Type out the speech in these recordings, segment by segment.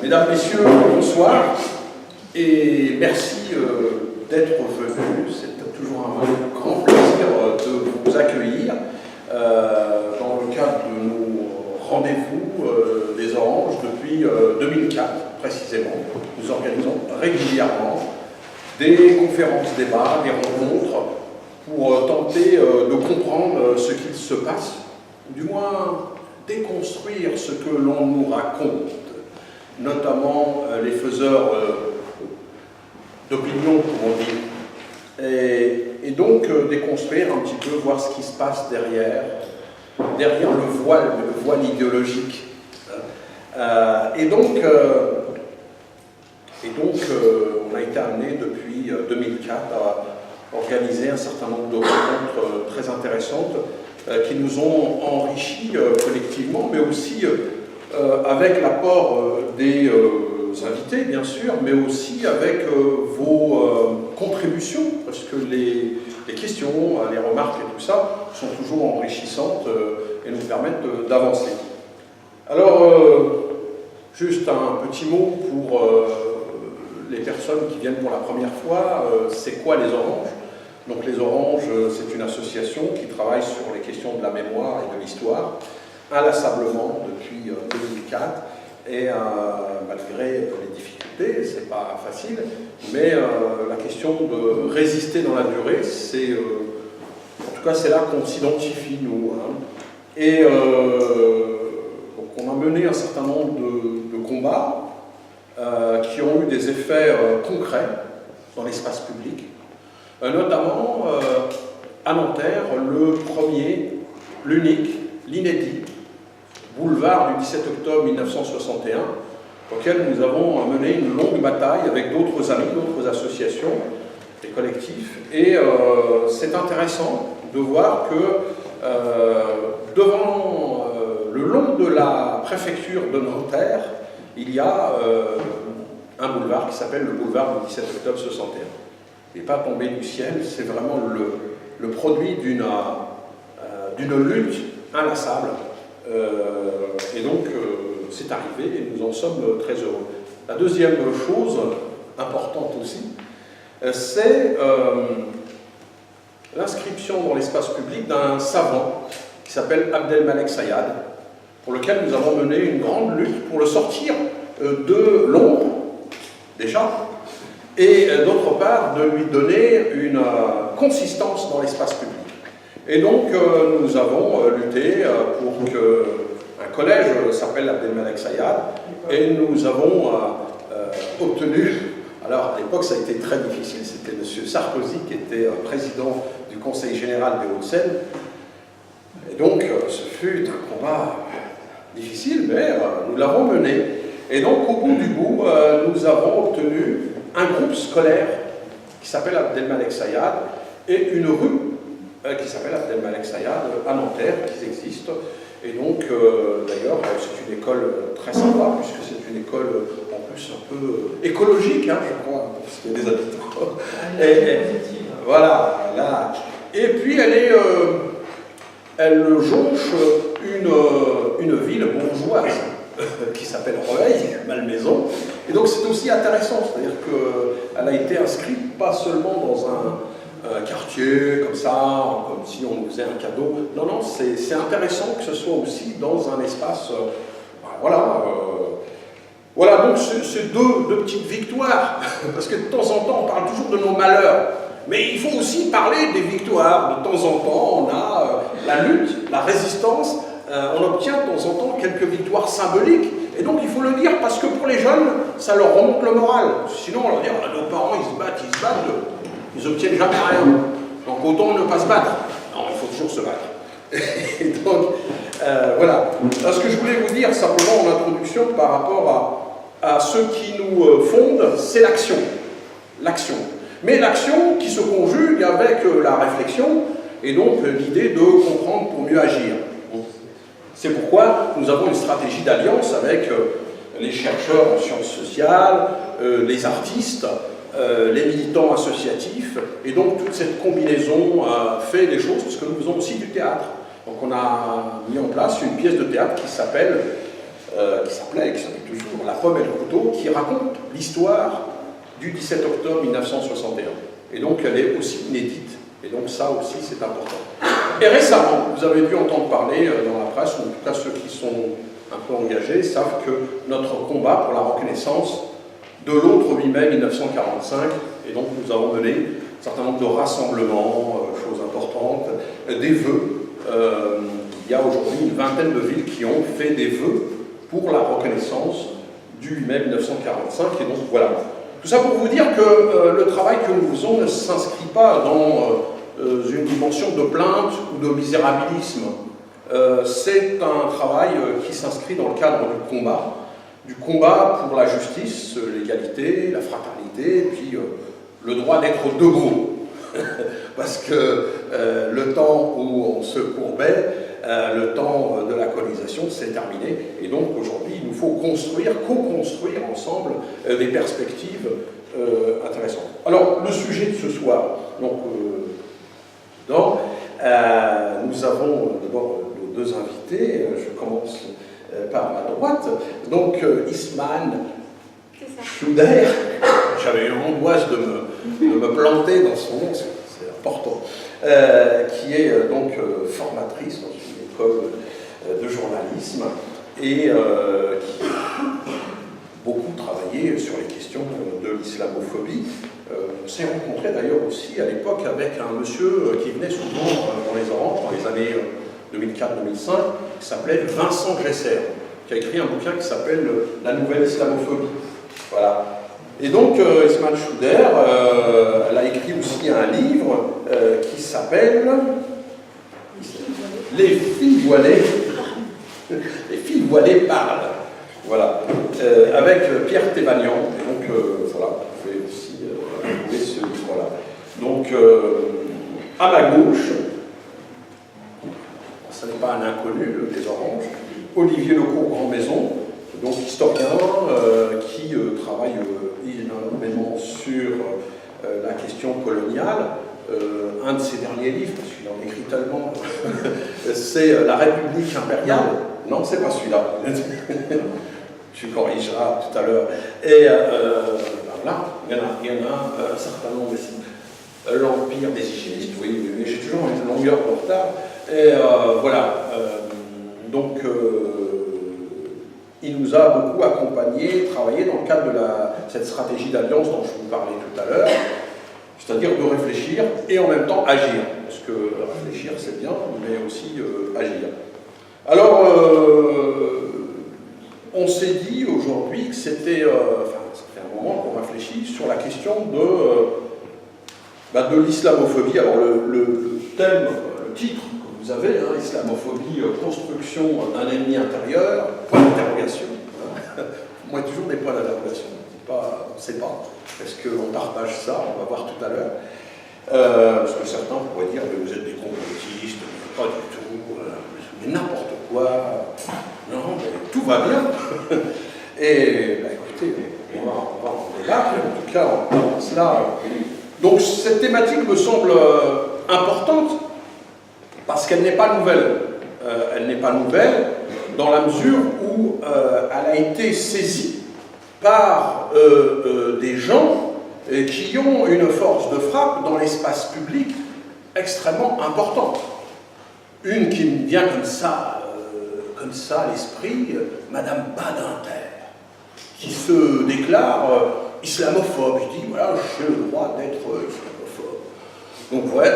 Mesdames, Messieurs, bonsoir et merci d'être venus. C'est toujours un grand plaisir de vous accueillir dans le cadre de nos rendez-vous des Oranges depuis 2004 précisément. Nous organisons régulièrement des conférences débats, des rencontres pour tenter de comprendre ce qu'il se passe, ou du moins déconstruire ce que l'on nous raconte, notamment les faiseurs d'opinion, comme on dit, et donc déconstruire un petit peu, voir ce qui se passe derrière le voile idéologique. Et donc on a été amené depuis 2004 à organiser un certain nombre de rencontres très intéressantes qui nous ont enrichis collectivement, mais aussi avec l'apport des invités, bien sûr, mais aussi avec vos contributions, parce que les questions, les remarques et tout ça sont toujours enrichissantes et nous permettent d'avancer. Alors, juste un petit mot pour les personnes qui viennent pour la première fois. C'est quoi les Oranges ? Donc les Oranges, c'est une association qui travaille sur les questions de la mémoire et de l'histoire, inlassablement depuis 2004, et malgré les difficultés, c'est pas facile, mais la question de résister dans la durée, c'est, en tout cas c'est là qu'on s'identifie nous. Hein. Et donc on a mené un certain nombre de combats qui ont eu des effets concrets dans l'espace public. Notamment à Nanterre, le premier, l'unique, l'inédit boulevard du 17 octobre 1961, auquel nous avons mené une longue bataille avec d'autres amis, d'autres associations et collectifs. Et c'est intéressant de voir que le long de la préfecture de Nanterre, il y a un boulevard qui s'appelle le boulevard du 17 octobre 61. Il n'est pas tombé du ciel, c'est vraiment le produit d'une lutte inlassable. Et donc, c'est arrivé et nous en sommes très heureux. La deuxième chose importante aussi, c'est l'inscription dans l'espace public d'un savant qui s'appelle Abdelmalek Sayad, pour lequel nous avons mené une grande lutte pour le sortir de l'ombre, déjà, et d'autre part de lui donner une consistance dans l'espace public. Et donc nous avons lutté pour qu'un collège s'appelle Abdelmalek Sayad, et nous avons obtenu, alors à l'époque ça a été très difficile, c'était M. Sarkozy qui était président du Conseil général des Hauts-de-Seine, et donc ce fut un combat difficile, mais nous l'avons mené. Et donc au bout du bout, nous avons obtenu un groupe scolaire qui s'appelle Abdelmalek Sayad et une rue qui s'appelle Abdelmalek Sayad à Nanterre, qui existe. Et donc, d'ailleurs, c'est une école très sympa, puisque c'est une école en plus un peu écologique, hein, je crois, parce qu'il y a des habitants. Voilà, là. Et puis, elle jonche une ville bourgeoise qui s'appelle Rueil, Malmaison. Et donc c'est aussi intéressant, c'est-à-dire qu'elle a été inscrite pas seulement dans un quartier comme ça, comme si on nous faisait un cadeau. Non, non, c'est intéressant que ce soit aussi dans un espace... voilà, donc c'est deux petites victoires, parce que de temps en temps on parle toujours de nos malheurs, mais il faut aussi parler des victoires. De temps en temps on a la lutte, la résistance, on obtient de temps en temps quelques victoires symboliques, et donc il faut le dire parce que pour les jeunes, ça leur remonte le moral. Sinon on leur dit nos parents ils se battent, ils n'obtiennent jamais rien. Donc autant ne pas se battre. Non, il faut toujours se battre. Et donc voilà. Alors, ce que je voulais vous dire simplement en introduction par rapport à ce qui nous fonde, c'est l'action. L'action. Mais l'action qui se conjugue avec la réflexion et donc l'idée de comprendre pour mieux agir. C'est pourquoi nous avons une stratégie d'alliance avec les chercheurs en sciences sociales, les artistes, les militants associatifs, et donc toute cette combinaison fait des choses, parce que nous faisons aussi du théâtre. Donc on a mis en place une pièce de théâtre qui s'appelle qui s'appelle toujours La Pomme et le couteau, qui raconte l'histoire du 17 octobre 1961. Et donc elle est aussi inédite. Et donc ça aussi c'est important. Et récemment, vous avez dû entendre parler dans la presse, ou en tout cas ceux qui sont un peu engagés, savent que notre combat pour la reconnaissance de l'autre 8 mai 1945, et donc nous avons mené un certain nombre de rassemblements, choses importantes, des vœux. Il y a aujourd'hui une vingtaine de villes qui ont fait des vœux pour la reconnaissance du 8 mai 1945, et donc voilà. Tout ça pour vous dire que le travail que nous faisons ne s'inscrit pas dans une dimension de plainte ou de misérabilisme. C'est un travail qui s'inscrit dans le cadre du combat pour la justice, l'égalité, la fraternité, et puis le droit d'être debout. Parce que le temps où on se courbait, le temps de la colonisation s'est terminé. Et donc aujourd'hui, il nous faut construire, co-construire ensemble des perspectives intéressantes. Alors, le sujet de ce soir, donc, nous avons d'abord nos deux invités. Je commence par ma droite. Donc, Ismane Chouder, j'avais eu l'angoisse de me planter dans son nom, c'est important, qui est donc formatrice dans une école de journalisme et qui a beaucoup travaillé sur les questions de l'islamophobie. On s'est rencontré d'ailleurs aussi à l'époque avec un monsieur qui venait souvent dans les Oranges, dans les années 2004-2005, qui s'appelait Vincent Gesser, qui a écrit un bouquin qui s'appelle La nouvelle islamophobie. Voilà. Et donc, Ismane Chouder, elle a écrit aussi un livre qui s'appelle Les filles voilées. Les filles voilées parlent. Voilà. Avec Pierre Thévagnan. Et donc, voilà, vous pouvez aussi trouver ce livre-là. Donc, à ma gauche, ce n'est pas un inconnu des Oranges, Olivier Lecourt Grand-Maison, donc historien qui travaille énormément sur la question coloniale. Un de ses derniers livres, parce qu'il en écrit tellement, c'est La République impériale. Non, c'est pas celui-là. Tu corrigeras tout à l'heure. Et voilà, il y en a un certain nombre ici. L'Empire des hygiénistes, oui, mais j'ai toujours une longueur de retard. Et voilà. Donc, il nous a beaucoup accompagnés, travaillé dans le cadre de cette stratégie d'alliance dont je vous parlais tout à l'heure, c'est-à-dire de réfléchir et en même temps agir. Parce que réfléchir, c'est bien, mais aussi agir. Alors, on s'est dit aujourd'hui que c'était, ça fait un moment qu'on réfléchit sur la question de l'islamophobie. Alors, le thème, le titre, vous avez, hein, islamophobie, construction d'un ennemi intérieur, point d'interrogation. Hein. Moi, toujours des points d'interrogation. On ne sait pas. Est-ce qu'on partage ça? On va voir tout à l'heure. Parce que certains pourraient dire que vous êtes des complotistes, pas du tout, mais n'importe quoi. Non, mais tout va bien. Et bah, écoutez, on va en débattre. En tout cas, on avance là. Donc, cette thématique me semble importante. Parce qu'elle n'est pas nouvelle. Elle n'est pas nouvelle dans la mesure où elle a été saisie par des gens qui ont une force de frappe dans l'espace public extrêmement importante. Une qui me vient comme ça à l'esprit, Madame Badinter, qui se déclare islamophobe. Je dis, voilà, j'ai le droit d'être islamophobe. Donc, ouais.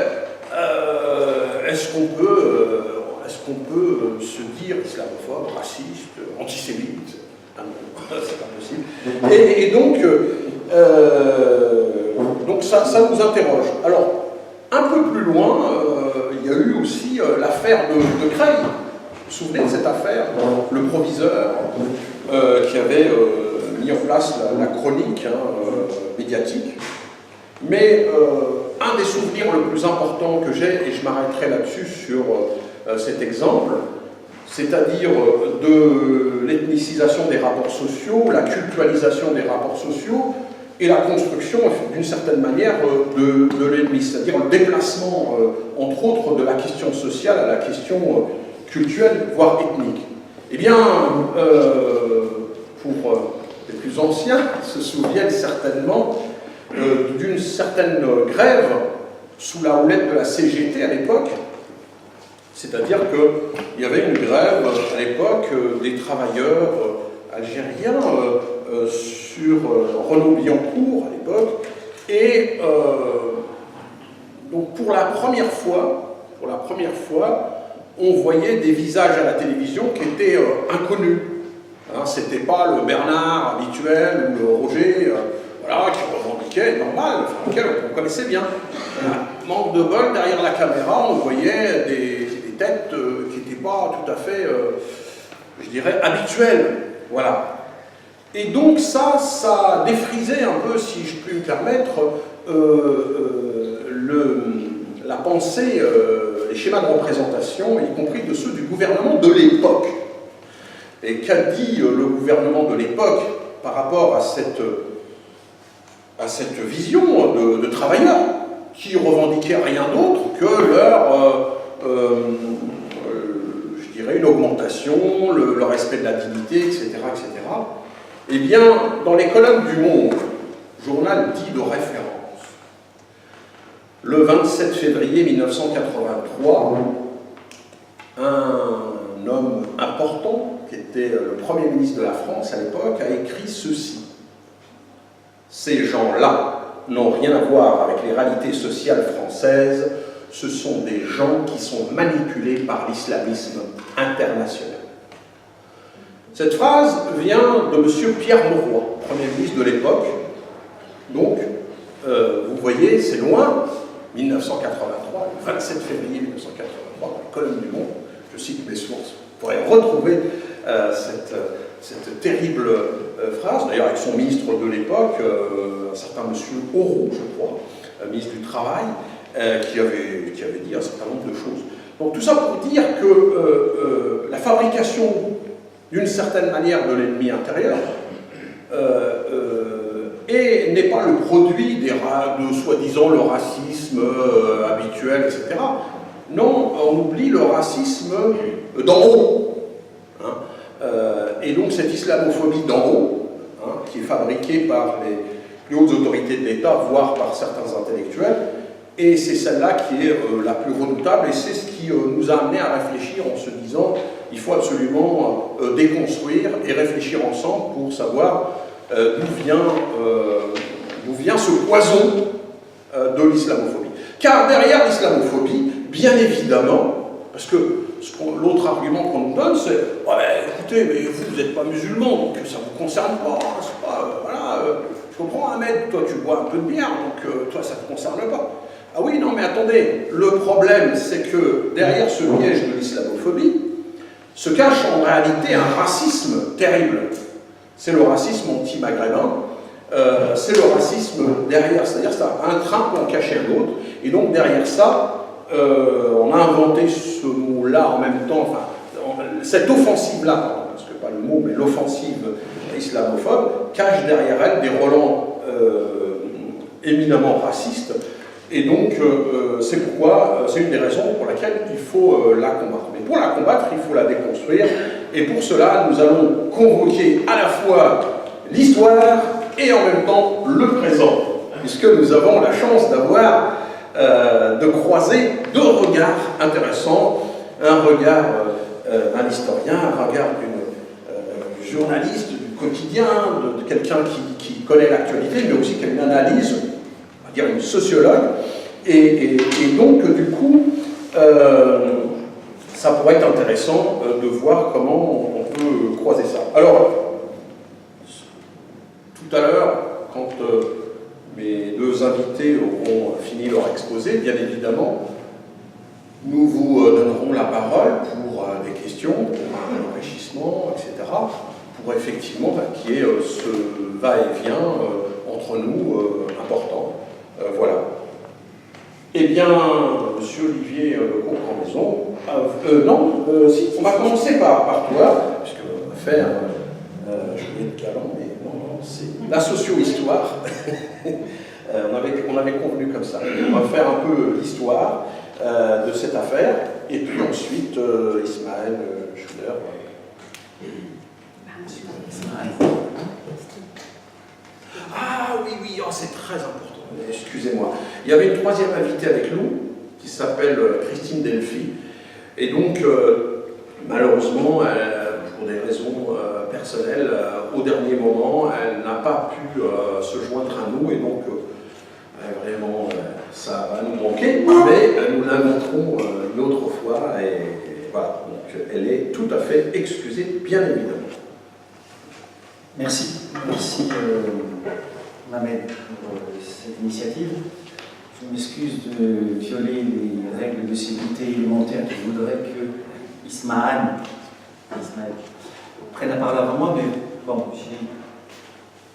Est-ce qu'on peut se dire islamophobe, raciste, antisémite? Ah non, c'est pas possible. Et donc ça nous interroge. Alors, un peu plus loin, il y a eu aussi l'affaire de Creil. Vous vous souvenez de cette affaire? Le proviseur qui avait mis en place la chronique médiatique. Mais un des souvenirs le plus importants que j'ai, et je m'arrêterai là-dessus sur cet exemple, c'est-à-dire de l'ethnicisation des rapports sociaux, la culturalisation des rapports sociaux, et la construction, d'une certaine manière, de l'ennemi, c'est-à-dire le déplacement, entre autres, de la question sociale à la question culturelle, voire ethnique. Eh bien, pour les plus anciens, se souviennent certainement d'une certaine grève sous la houlette de la CGT à l'époque. C'est-à-dire qu'il y avait une grève à l'époque des travailleurs algériens sur Renault-Billancourt à l'époque. Et donc pour la première fois, on voyait des visages à la télévision qui étaient inconnus. Hein, c'était pas le Bernard habituel ou le Roger voilà, qui revendiquait, normal, enfin, lequel on connaissait bien. Manque de bol, derrière la caméra, on voyait des têtes qui n'étaient pas tout à fait, je dirais, habituelles. Voilà. Et donc ça défrisait un peu, si je puis me permettre, la pensée, les schémas de représentation, y compris de ceux du gouvernement de l'époque. Et qu'a dit le gouvernement de l'époque par rapport à cette vision de travailleurs qui revendiquaient rien d'autre que leur, je dirais, une augmentation, le respect de la dignité, etc., etc. Eh bien, dans les colonnes du Monde, journal dit de référence, le 27 février 1983, un homme important, qui était le Premier ministre de la France à l'époque, a écrit ceci. Ces gens-là n'ont rien à voir avec les réalités sociales françaises, ce sont des gens qui sont manipulés par l'islamisme international. Cette phrase vient de M. Pierre Mauroy, Premier ministre de l'époque. Donc, vous voyez, c'est loin, 1983, le 27 février 1983, dans la colonne du Monde, je cite mes sources, vous pourrez retrouver cette terrible phrase, d'ailleurs avec son ministre de l'époque, un certain M. Auroux, je crois, ministre du Travail, qui avait dit un certain nombre de choses. Donc tout ça pour dire que la fabrication d'une certaine manière de l'ennemi intérieur et n'est pas le produit de soi-disant le racisme habituel, etc. Non, on oublie le racisme d'en haut. Hein. Et donc cette islamophobie d'en haut, hein, qui est fabriquée par les plus hautes autorités de l'État, voire par certains intellectuels, et c'est celle-là qui est la plus redoutable, et c'est ce qui nous a amené à réfléchir en se disant il faut absolument déconstruire et réfléchir ensemble pour savoir d'où vient ce poison de l'islamophobie. Car derrière l'islamophobie, bien évidemment, parce que l'autre argument qu'on nous donne, c'est ouais, écoutez, mais vous n'êtes pas musulman, donc ça ne vous concerne pas, hein, c'est pas voilà, je comprends, Ahmed, toi tu bois un peu de bière, donc toi ça ne te concerne pas. Ah oui, non, mais attendez, le problème, c'est que derrière ce piège de l'islamophobie se cache en réalité un racisme terrible. C'est le racisme anti-maghrébin, c'est le racisme derrière, c'est-à-dire ça, un train peut en cacher un autre, et donc derrière ça, on a inventé ce mot-là en même temps, enfin, cette offensive-là, parce que pas le mot, mais l'offensive islamophobe, cache derrière elle des relents éminemment racistes, et donc c'est pourquoi, c'est une des raisons pour laquelle il faut la combattre. Mais pour la combattre, il faut la déconstruire, et pour cela, nous allons convoquer à la fois l'histoire et en même temps le présent, puisque nous avons la chance d'avoir de croiser deux regards intéressants, un regard d'un historien, un regard du journaliste, du quotidien, de quelqu'un qui connaît l'actualité, mais aussi qui a une analyse, on va dire une sociologue, et donc du coup, ça pourrait être intéressant de voir comment on peut croiser ça. Alors, tout à l'heure, quand mes deux invités auront fini leur exposé, bien évidemment, nous vous donnerons la parole pour des questions, pour un enrichissement, etc., pour effectivement qu'il y ait ce va-et-vient entre nous important. Voilà. Eh bien, monsieur Olivier Lecomte-Grandmaison, si, on va commencer par toi, puisqu'on va faire, je vais être galant, mais non, c'est la socio-histoire. on avait convenu comme ça. On va faire un peu l'histoire de cette affaire, et puis ensuite, Ismaël Schuller Ah oui, oui, oh, c'est très important, excusez-moi. Il y avait une troisième invitée avec nous, qui s'appelle Christine Delphi, et donc, malheureusement, pour des raisons personnelles, au dernier moment, elle n'a pas pu se joindre à nous, et donc, vraiment, ça va nous manquer, mais nous l'inviterons une autre fois, et voilà, donc elle est tout à fait excusée, bien évidemment. Merci, merci Mohamed pour cette initiative. Je m'excuse de violer les règles de sécurité élémentaires qui voudraient que Ismaël prenne la parole avant moi, mais bon, je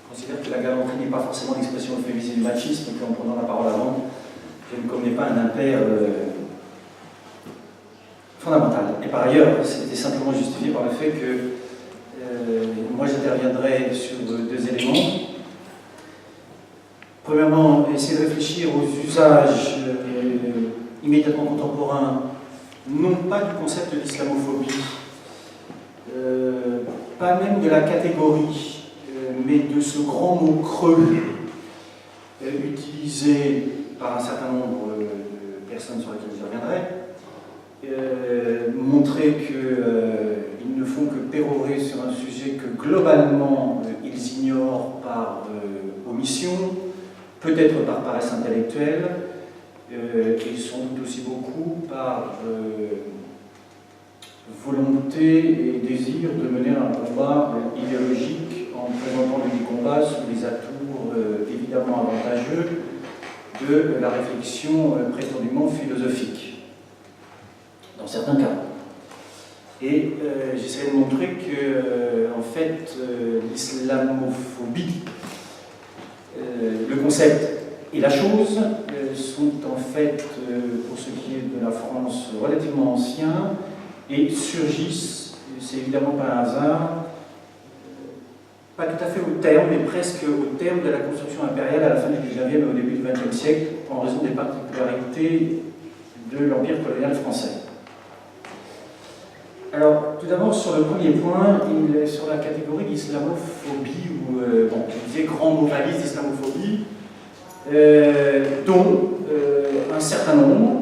considère que la galanterie n'est pas forcément l'expression euphémisée du machisme, et qu'en prenant la parole avant, je ne commets pas un impair fondamental. Et par ailleurs, c'était simplement justifié par le fait que moi j'interviendrai sur deux éléments. Premièrement, essayer de réfléchir aux usages immédiatement contemporains, non pas du concept d'islamophobie, pas même de la catégorie, mais de ce grand mot creux utilisé par un certain nombre de personnes sur lesquelles je reviendrai, montrer qu'ils ne font que pérorer sur un sujet que globalement ils ignorent par omission, peut-être par paresse intellectuelle, et sans doute aussi beaucoup par volonté et désir de mener un combat idéologique en présentant des combats sous les atours évidemment avantageux de la réflexion prétendument philosophique, dans certains cas. Et j'essaierai de montrer que, en fait, l'islamophobie, le concept et la chose sont en fait, pour ce qui est de la France, relativement anciens et surgissent, c'est évidemment pas un hasard, pas tout à fait au terme, mais presque au terme de la construction impériale à la fin du 19e et au début du 20e siècle, en raison des particularités de l'empire colonial français. Alors, tout d'abord, sur le premier point, sur la catégorie d'islamophobie, ou, bon, je disais grand mot valise d'islamophobie, dont un certain nombre,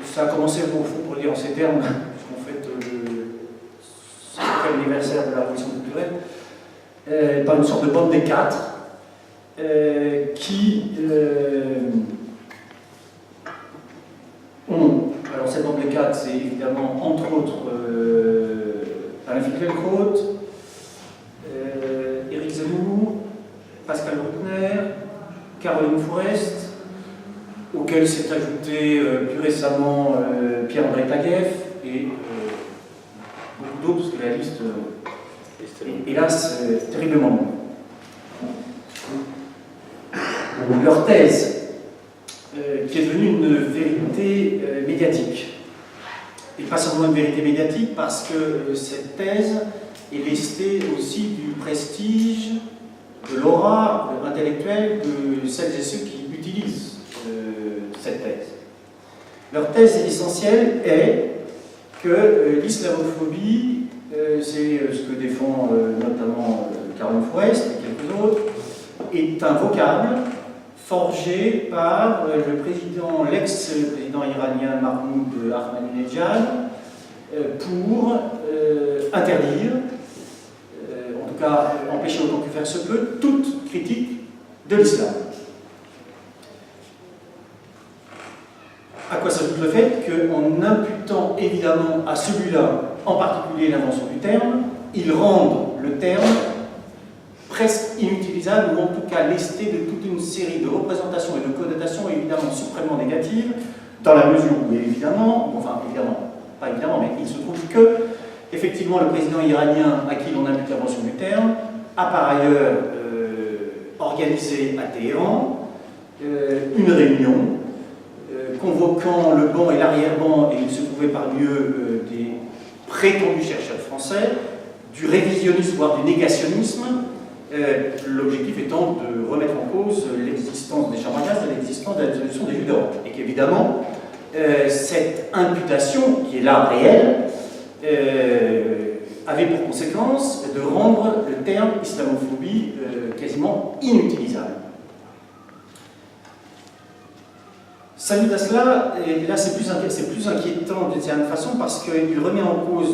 ça a commencé au fond pour le dire en ces termes, puisqu'en fait, c'est l'anniversaire de la Révolution culturelle, par une sorte de bande des quatre, qui ont. Alors, cette bande des quatre, c'est évidemment, entre autres, Alain Finkielkraut, Éric Zemmour, Pascal Bruckner, Caroline Fourest, auquel s'est ajouté plus récemment Pierre-André Taguieff et beaucoup d'autres, parce que la liste est, hélas, terriblement longue. Leur thèse, qui est devenue une vérité médiatique. Et pas seulement une vérité médiatique, parce que cette thèse est lestée aussi du prestige, de l'aura intellectuelle de celles et ceux qui utilisent cette thèse. Leur thèse essentielle est que l'islamophobie, c'est ce que défend notamment Caroline Fourest et quelques autres, est un vocable forgé par l'ex-président iranien Mahmoud Ahmadinejad pour interdire, en tout cas empêcher autant que faire se peut, toute critique de l'islam. À quoi s'ajoute le fait qu'en imputant évidemment à celui-là, en particulier l'invention du terme, ils rendent le terme presque inutilisable, ou en tout cas lesté de toute une série de représentations et de connotations évidemment suprêmement négatives, dans la mesure où évidemment, enfin évidemment, pas évidemment, mais il se trouve que, effectivement, le président iranien à qui l'on impute l'invention du terme a par ailleurs organisé à Téhéran une réunion convoquant le banc et l'arrière-banc, et il se trouvait parmi eux des prétendus chercheurs français, du révisionnisme, voire du négationnisme, l'objectif étant de remettre en cause l'existence des chambres à gaz et l'existence de la dissolution des Juifs d'Europe. Et qu'évidemment, cette imputation, qui est là réelle, avait pour conséquence de rendre le terme islamophobie quasiment inutilisable. S'ajoute à cela, et là c'est plus inquiétant d'une certaine façon parce qu'il remet en cause,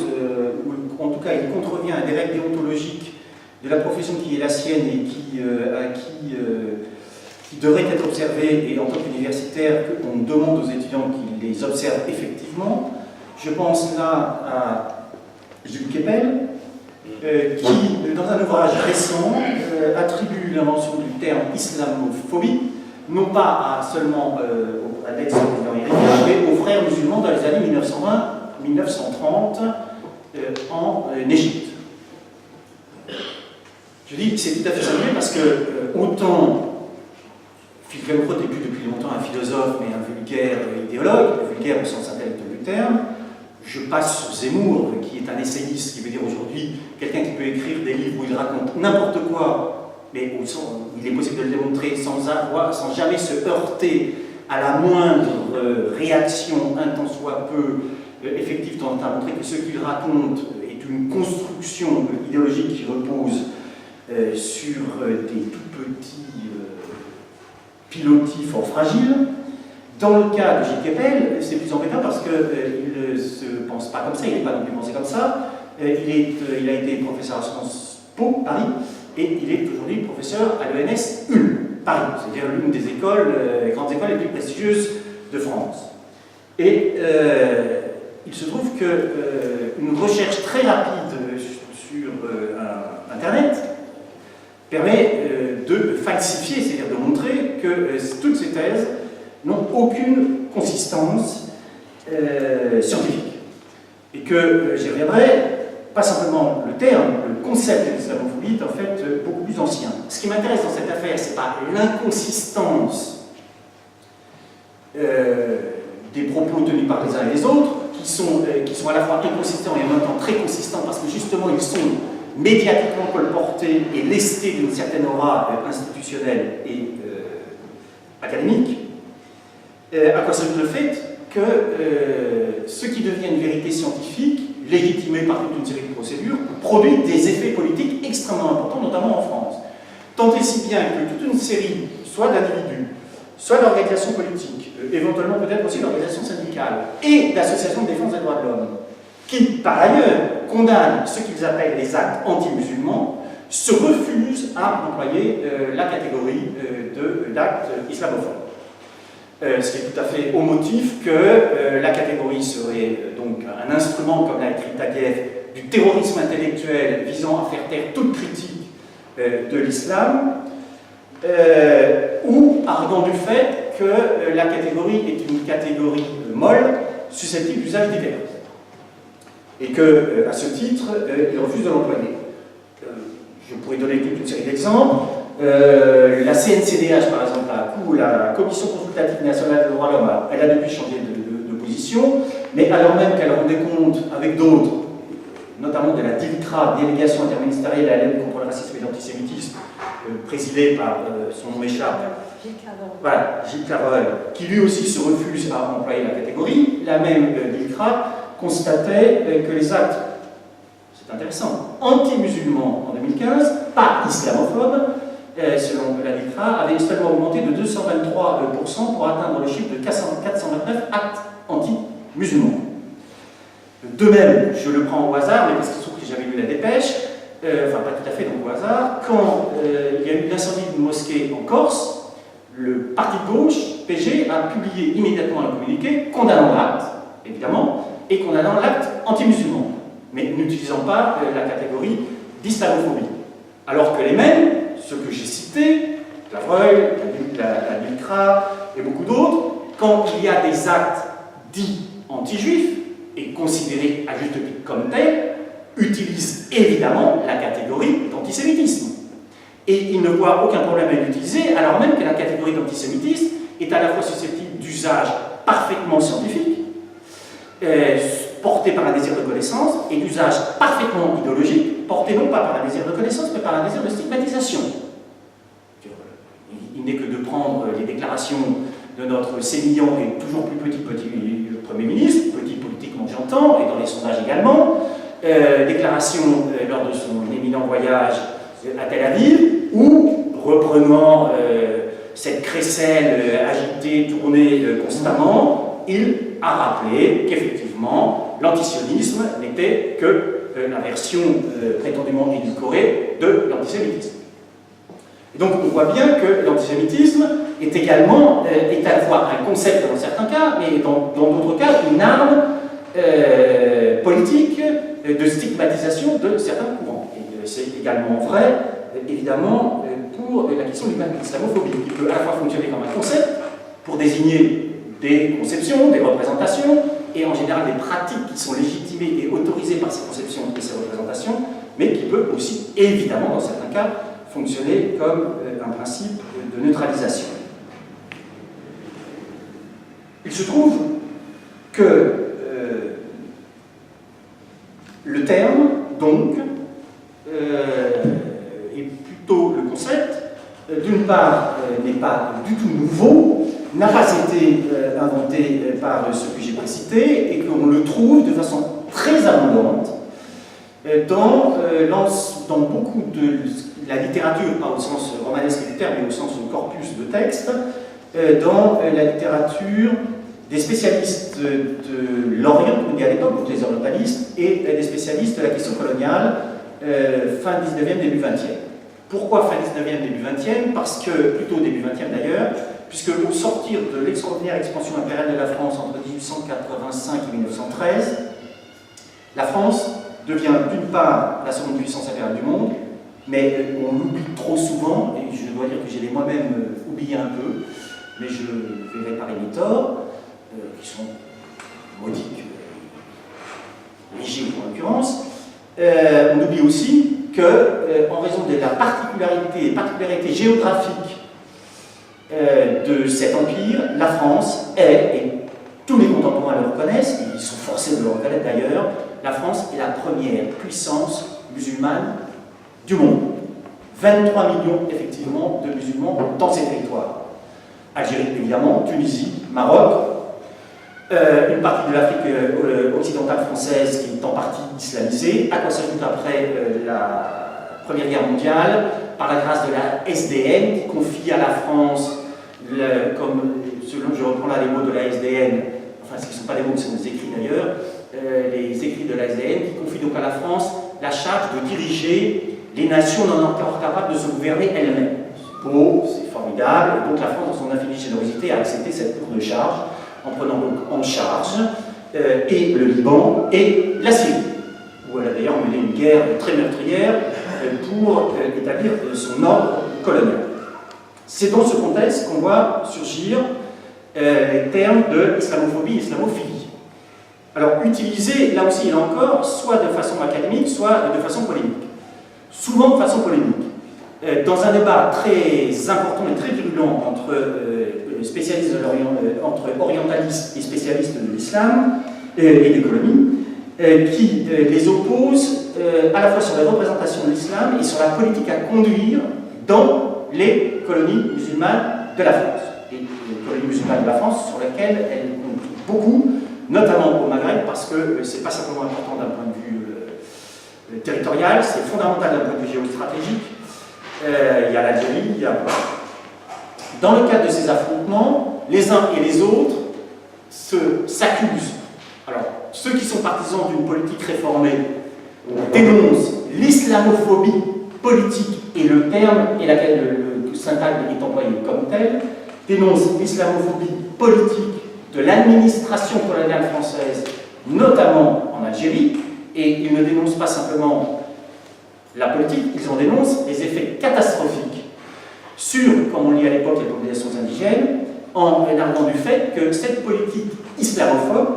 ou en tout cas il contrevient à des règles déontologiques de la profession qui est la sienne et qui devrait être observée, et en tant qu'universitaire, on demande aux étudiants qu'ils les observent effectivement. Je pense là à Jules Kepel, qui, dans un ouvrage récent, attribue l'invention du terme islamophobie, non pas seulement à l'ex-président iranien, mais aux frères musulmans dans les années 1920-1930 en Égypte. Je dis que c'est tout à fait singulier parce que autant Finkielkraut n'est plus depuis longtemps un philosophe, mais un vulgaire idéologue, vulgaire au sens intellectuel du terme. Je passe sur Zemmour, qui est un essayiste, qui veut dire aujourd'hui quelqu'un qui peut écrire des livres où il raconte n'importe quoi, mais où il est possible de le démontrer sans jamais se heurter à la moindre réaction, un tant soit peu effective, tendant à montrer que ce qu'il raconte est une construction idéologique qui repose sur des tout petits pilotis fort fragiles. Dans le cas de Gilles Kepel, c'est plus embêtant parce qu'il ne se pense pas comme ça, il n'est pas non plus pensé comme ça. Il a été professeur à Sciences Po, Paris, et il est aujourd'hui professeur à l'ENS Ulm, Paris, c'est-à-dire l'une des grandes écoles les plus prestigieuses de France. Et il se trouve qu'une recherche très rapide sur Internet permet de falsifier, c'est-à-dire de montrer que toutes ces thèses n'ont aucune consistance scientifique. Et que, j'y reviendrai, pas simplement le terme, le concept d'islamophobie est en fait beaucoup plus ancien. Ce qui m'intéresse dans cette affaire, c'est pas l'inconsistance des propos tenus par les uns et les autres, qui sont à la fois inconsistants et en même temps très consistants, parce que justement ils sont médiatiquement colportés et lestés d'une certaine aura institutionnelle et académique. À quoi s'ajoute le fait que ce qui devient une vérité scientifique, légitimée par toute une série de procédures, produit des effets politiques extrêmement importants, notamment en France. Tant et si bien que toute une série, soit d'individus, soit d'organisations politiques, éventuellement peut-être aussi d'organisations syndicales, et d'associations de défense des droits de l'homme, qui, par ailleurs, condamnent ce qu'ils appellent les actes anti-musulmans, se refusent à employer la catégorie d'actes islamophobes. Ce qui est tout à fait au motif que la catégorie serait donc un instrument, comme l'a écrit Taguieff, du terrorisme intellectuel visant à faire taire toute critique de l'islam, ou arguant du fait que la catégorie est une catégorie molle, susceptible d'usage divers. Et que, à ce titre, il refuse de l'employer. Je pourrais donner toute une série d'exemples. La CNCDH, par exemple, la Commission consultative nationale des droits de l'homme, elle a depuis changé de position, mais alors même qu'elle rendait compte avec d'autres, notamment de la DILCRA, Délégation interministérielle à la lutte contre le racisme et l'antisémitisme, présidée par son nom m'échappe, voilà, Gilles Carole, qui lui aussi se refuse à employer la catégorie, la même DILCRA constatait que les actes, c'est intéressant, anti-musulmans en 2015, pas islamophobes, selon la DILCRA, avait seulement augmenté de 223% pour atteindre le chiffre de 429 actes anti-musulmans. De même, je le prends au hasard, mais parce qu'il se trouve que j'avais lu la dépêche, enfin pas tout à fait donc au hasard, quand il y a eu l'incendie d'une mosquée en Corse, le parti de gauche, PG, a publié immédiatement un communiqué condamnant l'acte, évidemment, et condamnant l'acte anti-musulman, mais n'utilisant pas la catégorie d'islamophobie. Alors que les mêmes, ceux que j'ai cités, la Vreuil, la DILCRA et beaucoup d'autres, quand il y a des actes dits anti-juifs et considérés à juste titre comme tels, utilisent évidemment la catégorie d'antisémitisme. Et ils ne voient aucun problème à l'utiliser, alors même que la catégorie d'antisémitisme est à la fois susceptible d'usage parfaitement scientifique, porté par un désir de connaissance, et d'usage parfaitement idéologique, porté non pas par un désir de connaissance, mais par un désir de stigmatisation. Il n'est que de prendre les déclarations de notre sémillant et toujours plus petit Premier ministre, petit politiquement j'entends, et dans les sondages également, déclaration lors de son éminent voyage à Tel Aviv, où, reprenant cette crécelle agitée, tournée constamment, il a rappelé qu'effectivement, l'antisionisme n'était que la version prétendument édulcorée de l'antisémitisme. Et donc on voit bien que l'antisémitisme est également, est à la fois un concept dans certains cas, mais dans d'autres cas, une arme politique de stigmatisation de certains courants. Et c'est également vrai, évidemment, pour la question de l'islamophobie, qui peut à la fois fonctionner comme un concept pour désigner des conceptions, des représentations, et en général des pratiques qui sont légitimées et autorisées par ces conceptions et ces représentations, mais qui peut aussi, évidemment, dans certains cas, fonctionner comme un principe de neutralisation. Il se trouve que le terme, donc, et plutôt le concept, d'une part, n'est pas du tout nouveau, n'a pas été inventé par ceux que j'ai précités, et qu'on le trouve de façon très abondante dans beaucoup de la littérature, pas au sens romanesque du terme, mais au sens de corpus de textes, dans la littérature des spécialistes de l'Orient, on dit à l'époque, donc les orientalistes, et des spécialistes de la question coloniale, fin 19e, début 20e. Pourquoi fin 19e, début 20e? Parce que, plutôt début 20e d'ailleurs, puisque au sortir de l'extraordinaire expansion impériale de la France entre 1885 et 1913, la France devient d'une part la seconde puissance impériale du monde, mais on l'oublie trop souvent, et je dois dire que j'ai moi-même oublié un peu, mais je vais réparer mes torts, qui sont modiques, légers en l'occurrence. On oublie aussi que, en raison de la particularité géographique de cet empire, la France est, et tous les contemporains le reconnaissent, et ils sont forcés de le reconnaître d'ailleurs, la France est la première puissance musulmane du monde. 23 millions, effectivement, de musulmans dans ces territoires. Algérie, évidemment, Tunisie, Maroc, une partie de l'Afrique occidentale française qui est en partie islamisée, à quoi s'ajoute après la Première Guerre mondiale, par la grâce de la SDN, qui confie à la France, comme selon je reprends là les mots de la SDN, enfin ce ne sont pas des mots, ce sont des écrits d'ailleurs, les écrits de la SDN, qui confient donc à la France la charge de diriger les nations non encore capables de se gouverner elles-mêmes. C'est beau, c'est formidable, et donc la France, dans son infinie générosité, a accepté cette lourde charge, en prenant donc en charge et le Liban et la Syrie, où elle a d'ailleurs mené une guerre très meurtrière pour établir son ordre colonial. C'est dans ce contexte qu'on voit surgir les termes de islamophobie et islamophilie. Alors, utilisés, là aussi et là encore, soit de façon académique, soit de façon polémique. Souvent de façon polémique. Dans un débat très important et très virulent entre spécialistes de l'Orient, entre orientalistes et spécialistes de l'islam et des colonies, qui les opposent à la fois sur la représentation de l'islam et sur la politique à conduire dans les colonies musulmanes de la France. Et les colonies musulmanes de la France sur lesquelles elles comptent beaucoup, notamment au Maghreb, parce que c'est pas simplement important d'un point de vue territorial, c'est fondamental d'un point de vue géostratégique. Il y a l'Algérie, il y a... Dans le cadre de ces affrontements, les uns et les autres s'accusent. Alors, ceux qui sont partisans d'une politique réformée dénoncent l'islamophobie politique, et le terme et le syntagme est employé comme tel, dénoncent l'islamophobie politique de l'administration coloniale française, notamment en Algérie, et ils ne dénoncent pas simplement la politique, ils en dénoncent les effets catastrophiques sur, comme on lit à l'époque, les populations indigènes, en arguant du fait que cette politique islamophobe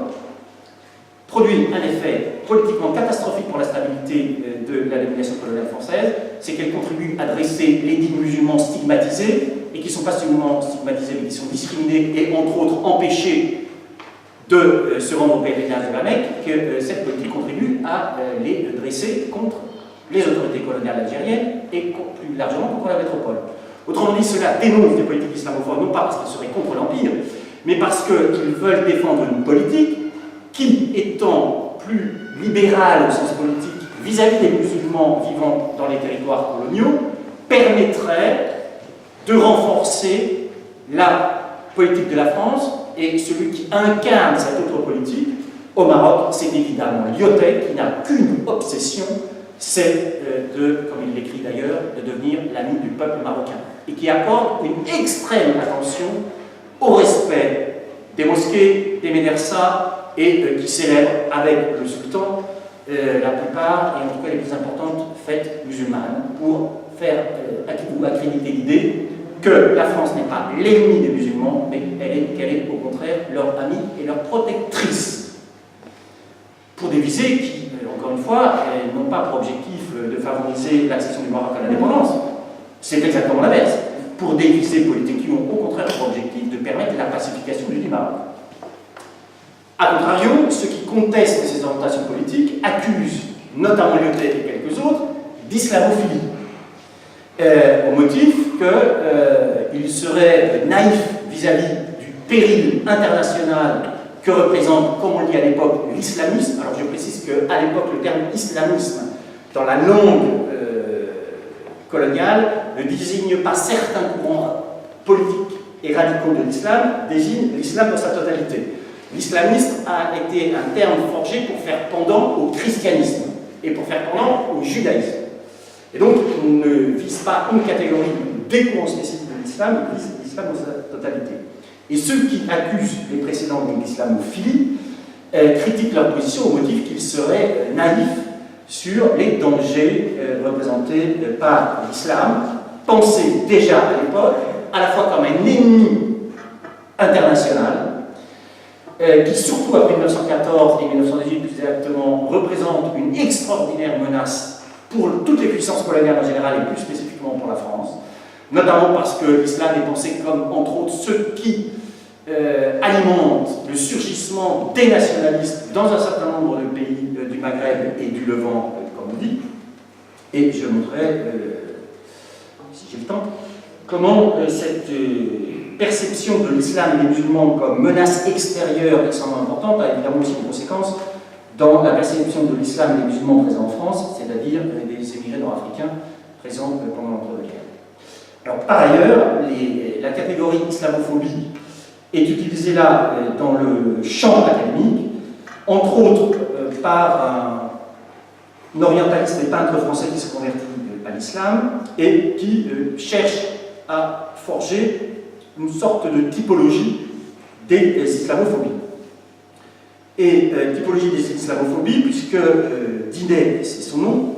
produit un effet politiquement catastrophique pour la stabilité de la domination coloniale française, c'est qu'elle contribue à dresser les dits musulmans stigmatisés, et qui ne sont pas seulement stigmatisés, mais qui sont discriminés et entre autres empêchés de se rendre au pèlerinage de la Mecque, que cette politique contribue à les dresser contre les autorités coloniales algériennes et plus largement contre la métropole. Autrement dit, cela dénonce des politiques islamophobes, non pas parce qu'ils seraient contre l'Empire, mais parce qu'ils veulent défendre une politique qui, étant plus libérale au sens politique vis-à-vis des musulmans vivant dans les territoires coloniaux permettrait de renforcer la politique de la France, et celui qui incarne cette autre politique au Maroc, c'est évidemment Lyotet, qui n'a qu'une obsession, c'est comme il l'écrit d'ailleurs, de devenir l'ami du peuple marocain, et qui accorde une extrême attention au respect des mosquées, des médersas, et qui célèbre avec le sultan la plupart, et en tout cas les plus importantes, fêtes musulmanes, pour faire ou accréditer l'idée que la France n'est pas l'ennemi des musulmans, mais qu'elle est au contraire leur amie et leur protectrice. Pour des visées qui, encore une fois, n'ont pas pour objectif de favoriser l'accession du Maroc à l'indépendance, c'est exactement l'inverse. Pour des visées politiques qui ont au contraire pour objectif de permettre la pacification du Maroc. A contrario, ceux qui contestent ces orientations politiques accusent, notamment Lyotet et quelques autres, d'islamophilie. Au motif qu'il serait naïf vis-à-vis du péril international que représente, comme on le dit à l'époque, l'islamisme. Alors je précise qu'à l'époque, le terme islamisme, dans la langue coloniale, ne désigne pas certains courants politiques et radicaux de l'islam, désigne l'islam dans sa totalité. L'islamisme a été un terme forgé pour faire pendant au christianisme et pour faire pendant au judaïsme. Et donc, on ne vise pas une catégorie des courants spécifiques de l'islam, il vise l'islam dans sa totalité. Et ceux qui accusent les précédents de l'islamophilie critiquent leur position au motif qu'ils seraient naïfs sur les dangers représentés par l'islam, pensé déjà à l'époque à la fois comme un ennemi international, qui surtout après 1914 et 1918 plus exactement représente une extraordinaire menace pour toutes les puissances coloniales en général et plus spécifiquement pour la France, notamment parce que l'islam est pensé comme, entre autres, ceux qui alimentent le surgissement des nationalistes dans un certain nombre de pays du Maghreb et du Levant, comme on dit. Et je montrerai, si j'ai le temps, comment cette perception de l'islam et des musulmans comme menace extérieure extrêmement importante a évidemment aussi une conséquence dans la perception de l'islam et des musulmans présents en France, c'est-à-dire des émirats nord-africains présents pendant l'entre-deux-guerres. Alors, par ailleurs, la catégorie islamophobie est utilisée là dans le champ académique, entre autres par un orientaliste et peintre français qui se convertit à l'islam et qui cherche à forger une sorte de typologie des islamophobies. Et typologie des islamophobies, puisque Dinet, c'est son nom,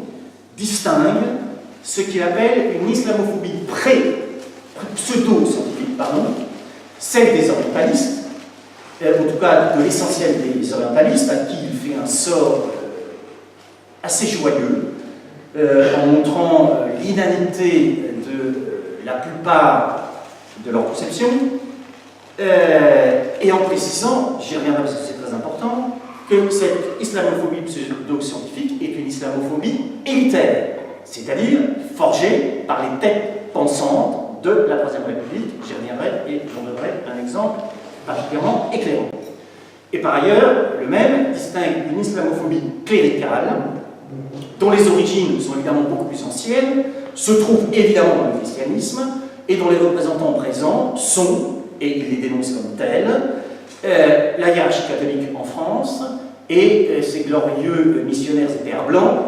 distingue ce qu'il appelle une islamophobie pseudo-scientifique, celle des orientalistes, en tout cas de l'essentiel des orientalistes, à qui il fait un sort assez joyeux, en montrant l'inanité de la plupart de leur conception, et en précisant, j'y reviendrai parce que c'est très important, que cette islamophobie pseudo-scientifique est une islamophobie élitaire, c'est-à-dire forgée par les têtes pensantes de la Troisième République. J'y reviendrai et j'en donnerai un exemple particulièrement éclairant. Et par ailleurs, le même distingue une islamophobie cléricale, dont les origines sont évidemment beaucoup plus anciennes, se trouvent évidemment dans le christianisme, et dont les représentants présents sont, et il les dénonce comme tels, la hiérarchie catholique en France et ces glorieux missionnaires et pères blancs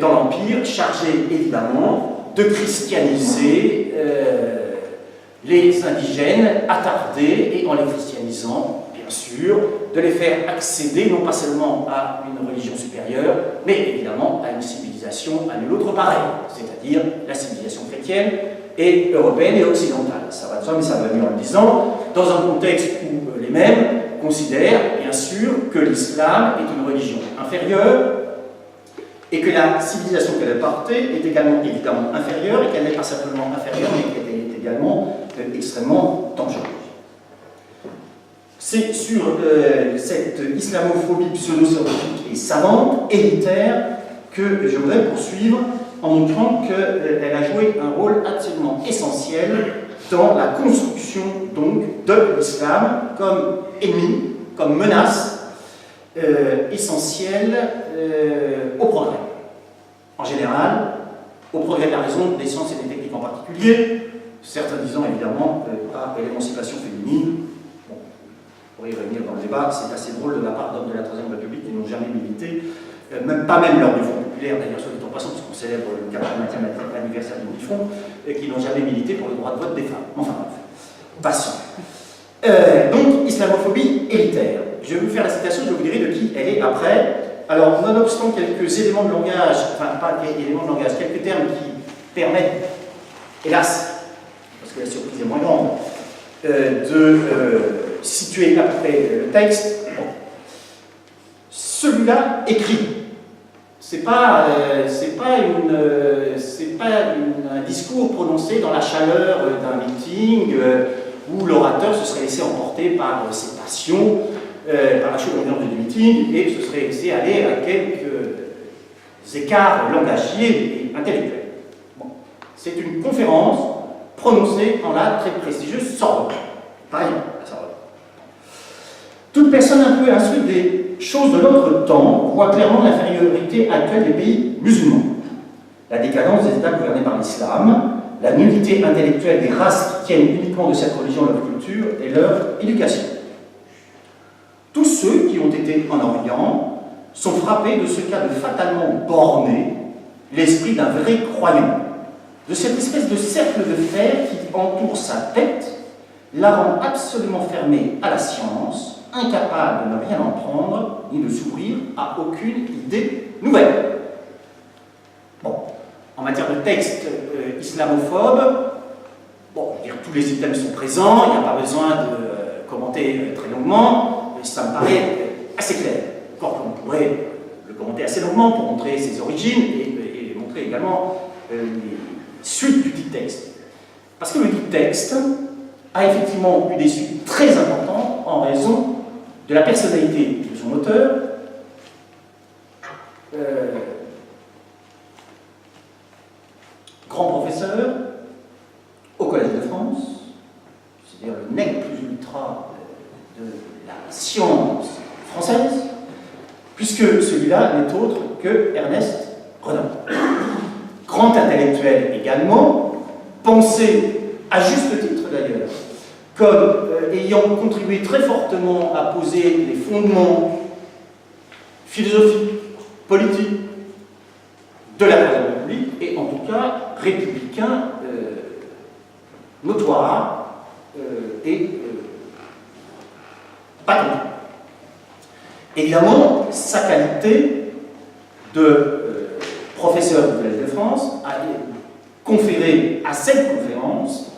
dans l'Empire, chargés évidemment de christianiser les indigènes attardés et en les christianisant, bien sûr, de les faire accéder non pas seulement à une religion supérieure, mais évidemment à une civilisation à nulle autre pareille, c'est-à-dire la civilisation chrétienne et européenne et occidentale. Ça va de soi, mais ça va mieux en le disant, dans un contexte où les mêmes considèrent, bien sûr, que l'islam est une religion inférieure et que la civilisation qu'elle a portée est également évidemment inférieure et qu'elle n'est pas simplement inférieure, mais qu'elle est également extrêmement dangereuse. C'est sur cette islamophobie pseudo-scientifique et savante, élitaire, que je voudrais poursuivre en montrant qu'elle a joué un rôle absolument essentiel dans la construction donc, de l'islam comme ennemi, comme menace, essentiel au progrès. En général, au progrès de la raison, des sciences et des techniques en particulier, certains disant évidemment à l'émancipation féminine. Bon, pour y revenir dans le débat, c'est assez drôle de la part d'hommes de la Troisième République qui n'ont jamais milité, pas même lors du Front populaire, d'ailleurs, soit dit en passant, puisqu'on célèbre le 80e anniversaire du Front, qui n'ont jamais milité pour le droit de vote des femmes. Enfin bref, passons. Donc, islamophobie élitaire. Je vais vous faire la citation, je vous dirai de qui elle est après. Alors, nonobstant quelques éléments de langage, enfin, pas éléments de langage, quelques termes qui permettent, hélas, parce que la surprise est moins grande, de situer à peu près le texte, bon. Celui-là écrit. C'est pas un discours prononcé dans la chaleur d'un meeting où l'orateur se serait laissé emporter par ses passions, par la chaude ambiance du meeting, et se serait laissé aller à quelques écarts langagiers et intellectuels. Bon. C'est une conférence prononcée en la très prestigieuse Sorbonne. Pareil, la Sorbonne. Toute personne un peu instruite des choses de notre temps voit clairement l'infériorité actuelle des pays musulmans, la décadence des États gouvernés par l'islam, la nullité intellectuelle des races qui tiennent uniquement de cette religion leur culture et leur éducation. Tous ceux qui ont été en Orient sont frappés de ce qu'a de fatalement borné l'esprit d'un vrai croyant, de cette espèce de cercle de fer qui entoure sa tête, la rend absolument fermée à la science, incapable de ne rien en prendre, ni de s'ouvrir à aucune idée nouvelle. Bon, en matière de texte islamophobe, bon, je veux dire, tous les items sont présents, il n'y a pas besoin de commenter très longuement, ça me paraît assez clair. Encore qu'on pourrait le commenter assez longuement pour montrer ses origines et montrer également les suites du dit texte. Parce que le dit texte a effectivement eu des suites très importantes en raison de la personnalité de son auteur, grand professeur au Collège de France, c'est-à-dire le nec plus ultra de la science française, puisque celui-là n'est autre que Ernest Renan. Grand intellectuel également, pensé à juste titre d'ailleurs, comme ayant contribué très fortement à poser les fondements philosophiques, politiques de la Troisième République, et en tout cas républicain notoire et patent. Évidemment, sa qualité de professeur du Collège de France a conféré à cette conférence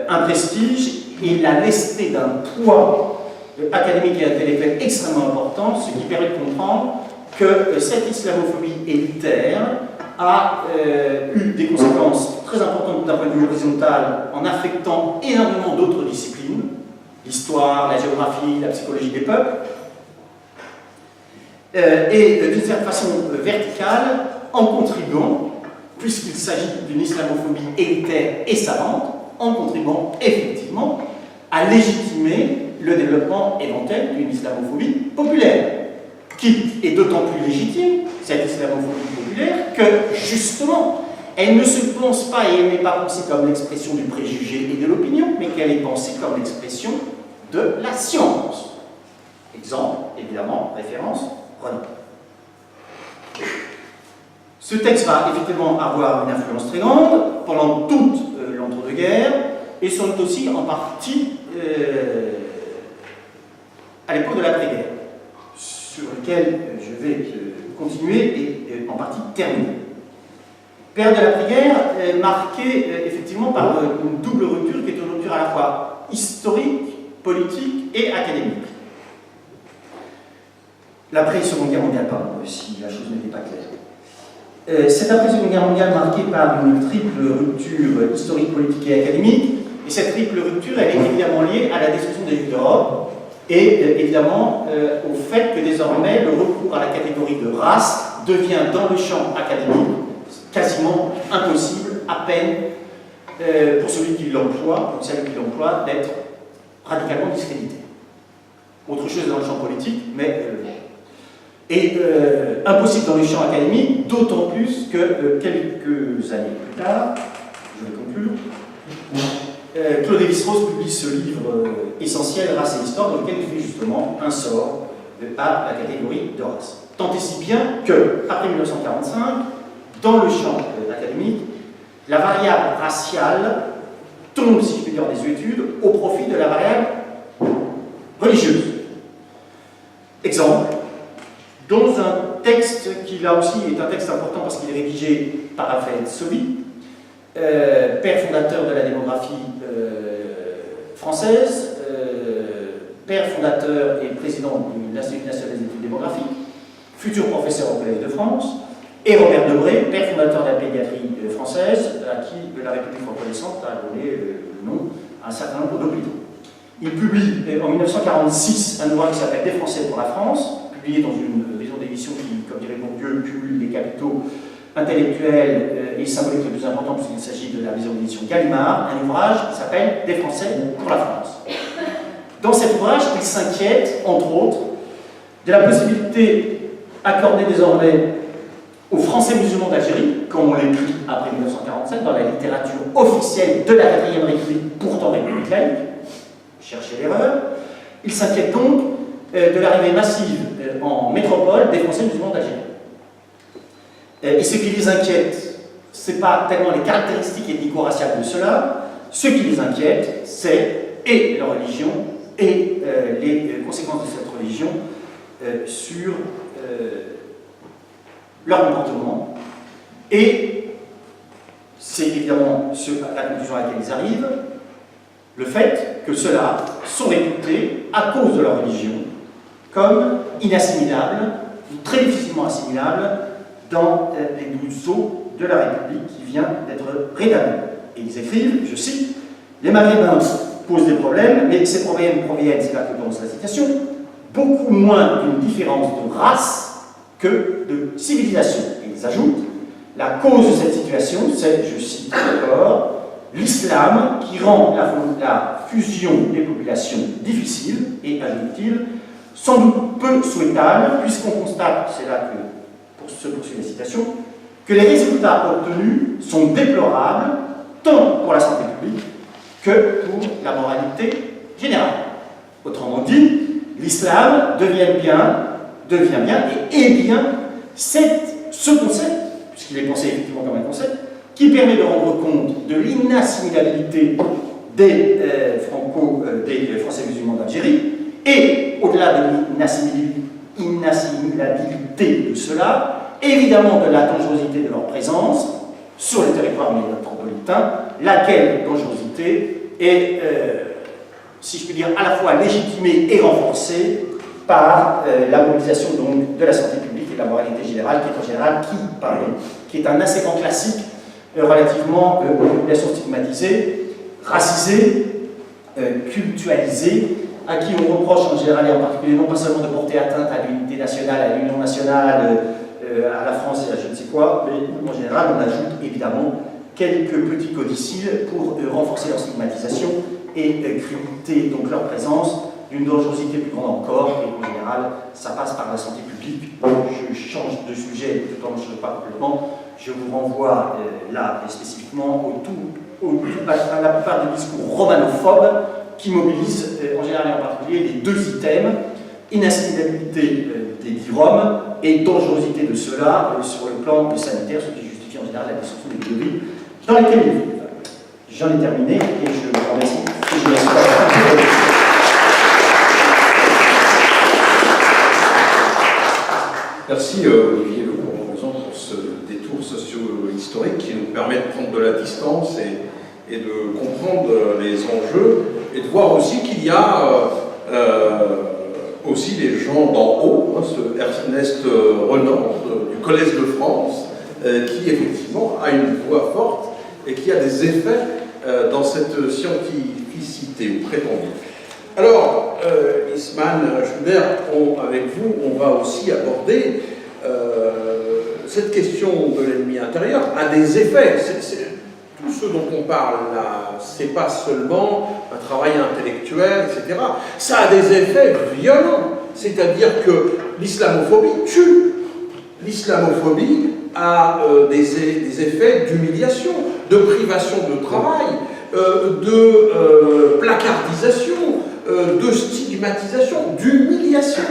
un prestige et l'a lesté d'un poids académique et intellectuel extrêmement important, ce qui permet de comprendre que cette islamophobie élitaire a eu des conséquences très importantes d'un point de vue horizontal en affectant énormément d'autres disciplines, l'histoire, la géographie, la psychologie des peuples, et d'une certaine façon verticale en contribuant, puisqu'il s'agit d'une islamophobie élitaire et savante, en contribuant effectivement à légitimer le développement éventuel d'une islamophobie populaire, qui est d'autant plus légitime, cette islamophobie populaire, que justement, elle ne se pense pas et elle n'est pas pensée comme l'expression du préjugé et de l'opinion, mais qu'elle est pensée comme l'expression de la science. Exemple, évidemment, référence, Renan. Ce texte va effectivement avoir une influence très grande pendant toute l'entre-deux-guerres et sans doute aussi en partie à l'époque de l'après-guerre, sur lequel je vais continuer et en partie terminer. Période de l'après-guerre marquée effectivement par une double rupture qui est une rupture à la fois historique, politique et académique. L'après-seconde guerre mondiale, pardon, si la chose n'était pas claire. Cette après-seconde guerre mondiale marquée par une triple rupture historique, politique et académique, et cette triple rupture, elle est évidemment liée à la destruction des Juifs d'Europe et évidemment au fait que désormais le recours à la catégorie de race devient dans le champ académique quasiment impossible, à peine pour celui qui l'emploie, pour celle qui l'emploie, d'être radicalement discrédité. Autre chose dans le champ politique, mais impossible dans le champ académique, d'autant plus que quelques années plus tard, je vais conclure, Claude Lévi-Strauss publie ce livre essentiel, Race et Histoire, dans lequel il fait justement un sort à la catégorie de race. Tant et si bien que, après 1945, dans le champ académique, la variable raciale tombe, si je puis dire, des études au profit de la variable religieuse. Exemple, dans un texte qui, là aussi, est un texte important parce qu'il est rédigé par Raphaël Sauvy, père fondateur de la démographie française, père fondateur et président de l'Institut national des études démographiques, futur professeur au Collège de France, et Robert Debré, père fondateur de la pédiatrie française, à qui la République reconnaissante a donné le nom à un certain nombre d'hôpitaux. Il publie en 1946 un ouvrage qui s'appelle Des Français pour la France, publié dans une maison d'édition qui, comme dirait Bourdieu, cumule les capitaux intellectuels et symboliques les plus importants, puisqu'il s'agit de la maison d'édition Gallimard, un ouvrage qui s'appelle Des Français pour la France. Dans cet ouvrage, il s'inquiète, entre autres, de la possibilité accordée désormais aux Français musulmans d'Algérie, comme on l'écrit après 1947 dans la littérature officielle de la 4e République, pourtant République laïque, cherchez l'erreur. Il s'inquiète donc de l'arrivée massive en métropole des Français musulmans d'Algérie. Et ce qui les inquiète, ce n'est pas tellement les caractéristiques ethnico-raciales de cela, ce qui les inquiète, c'est et leur religion et les conséquences de cette religion sur leur comportement. Et c'est évidemment la conclusion à laquelle ils arrivent, le fait que ceux-là sont réputés, à cause de leur religion, comme inassimilables, très difficilement assimilables, dans les 12 eaux de la République qui vient d'être rétablie. Et ils écrivent, je cite, « Les Maghrébins posent des problèmes, mais ces problèmes proviennent, c'est là que commence la citation, beaucoup moins d'une différence de race que de civilisation. » Et ils ajoutent, « La cause de cette situation, c'est, je cite encore, l'islam qui rend la fusion des populations difficile, et, ajoute-t-il, sans doute peu souhaitable, puisqu'on constate, c'est là que se poursuit la citation, que les résultats obtenus sont déplorables tant pour la santé publique que pour la moralité générale. Autrement dit, l'islam devient bien et est bien ce concept, puisqu'il est pensé effectivement comme un concept, qui permet de rendre compte de l'inassimilabilité des Français musulmans d'Algérie et, au-delà de l'inassimilabilité de cela, évidemment de la dangerosité de leur présence sur le territoire métropolitain, laquelle dangerosité est, si je puis dire, à la fois légitimée et renforcée par la mobilisation donc, de la santé publique et de la moralité générale, qui est un assez grand classique relativement aux populations stigmatisées, racisées, cultualisées, à qui on reproche en général et en particulier non pas seulement de porter atteinte à l'unité nationale, à l'union nationale, à la France et à je ne sais quoi, mais en général on ajoute évidemment quelques petits codicilles pour renforcer leur stigmatisation et créditer donc leur présence d'une dangerosité plus grande encore, et en général ça passe par la santé publique. Je change de sujet, tout en ne change pas complètement, je vous renvoie là spécifiquement à la plupart des discours romanophobes qui mobilisent en général et en particulier les deux items, inassimilabilité des dits roms et dangerosité de ceux-là sur le plan sanitaire, ce qui justifie en général la destruction des théories dans lesquelles ils vivent. J'en ai terminé et je vous remercie. Et je vous remercie. Merci Olivier pour ce détour socio-historique qui nous permet de prendre de la distance et de comprendre les enjeux et de voir aussi qu'il y a aussi les gens d'en haut, ce Ernest Renan du Collège de France, qui effectivement a une voix forte et qui a des effets dans cette scientificité prétendue. Alors, Isman Schubert, avec vous, on va aussi aborder cette question de l'ennemi intérieur a des effets. Tout ce dont on parle là, c'est pas seulement un travail intellectuel, etc. Ça a des effets violents. C'est-à-dire que l'islamophobie tue. L'islamophobie a des effets d'humiliation, de privation de travail, de placardisation, de stigmatisation, d'humiliation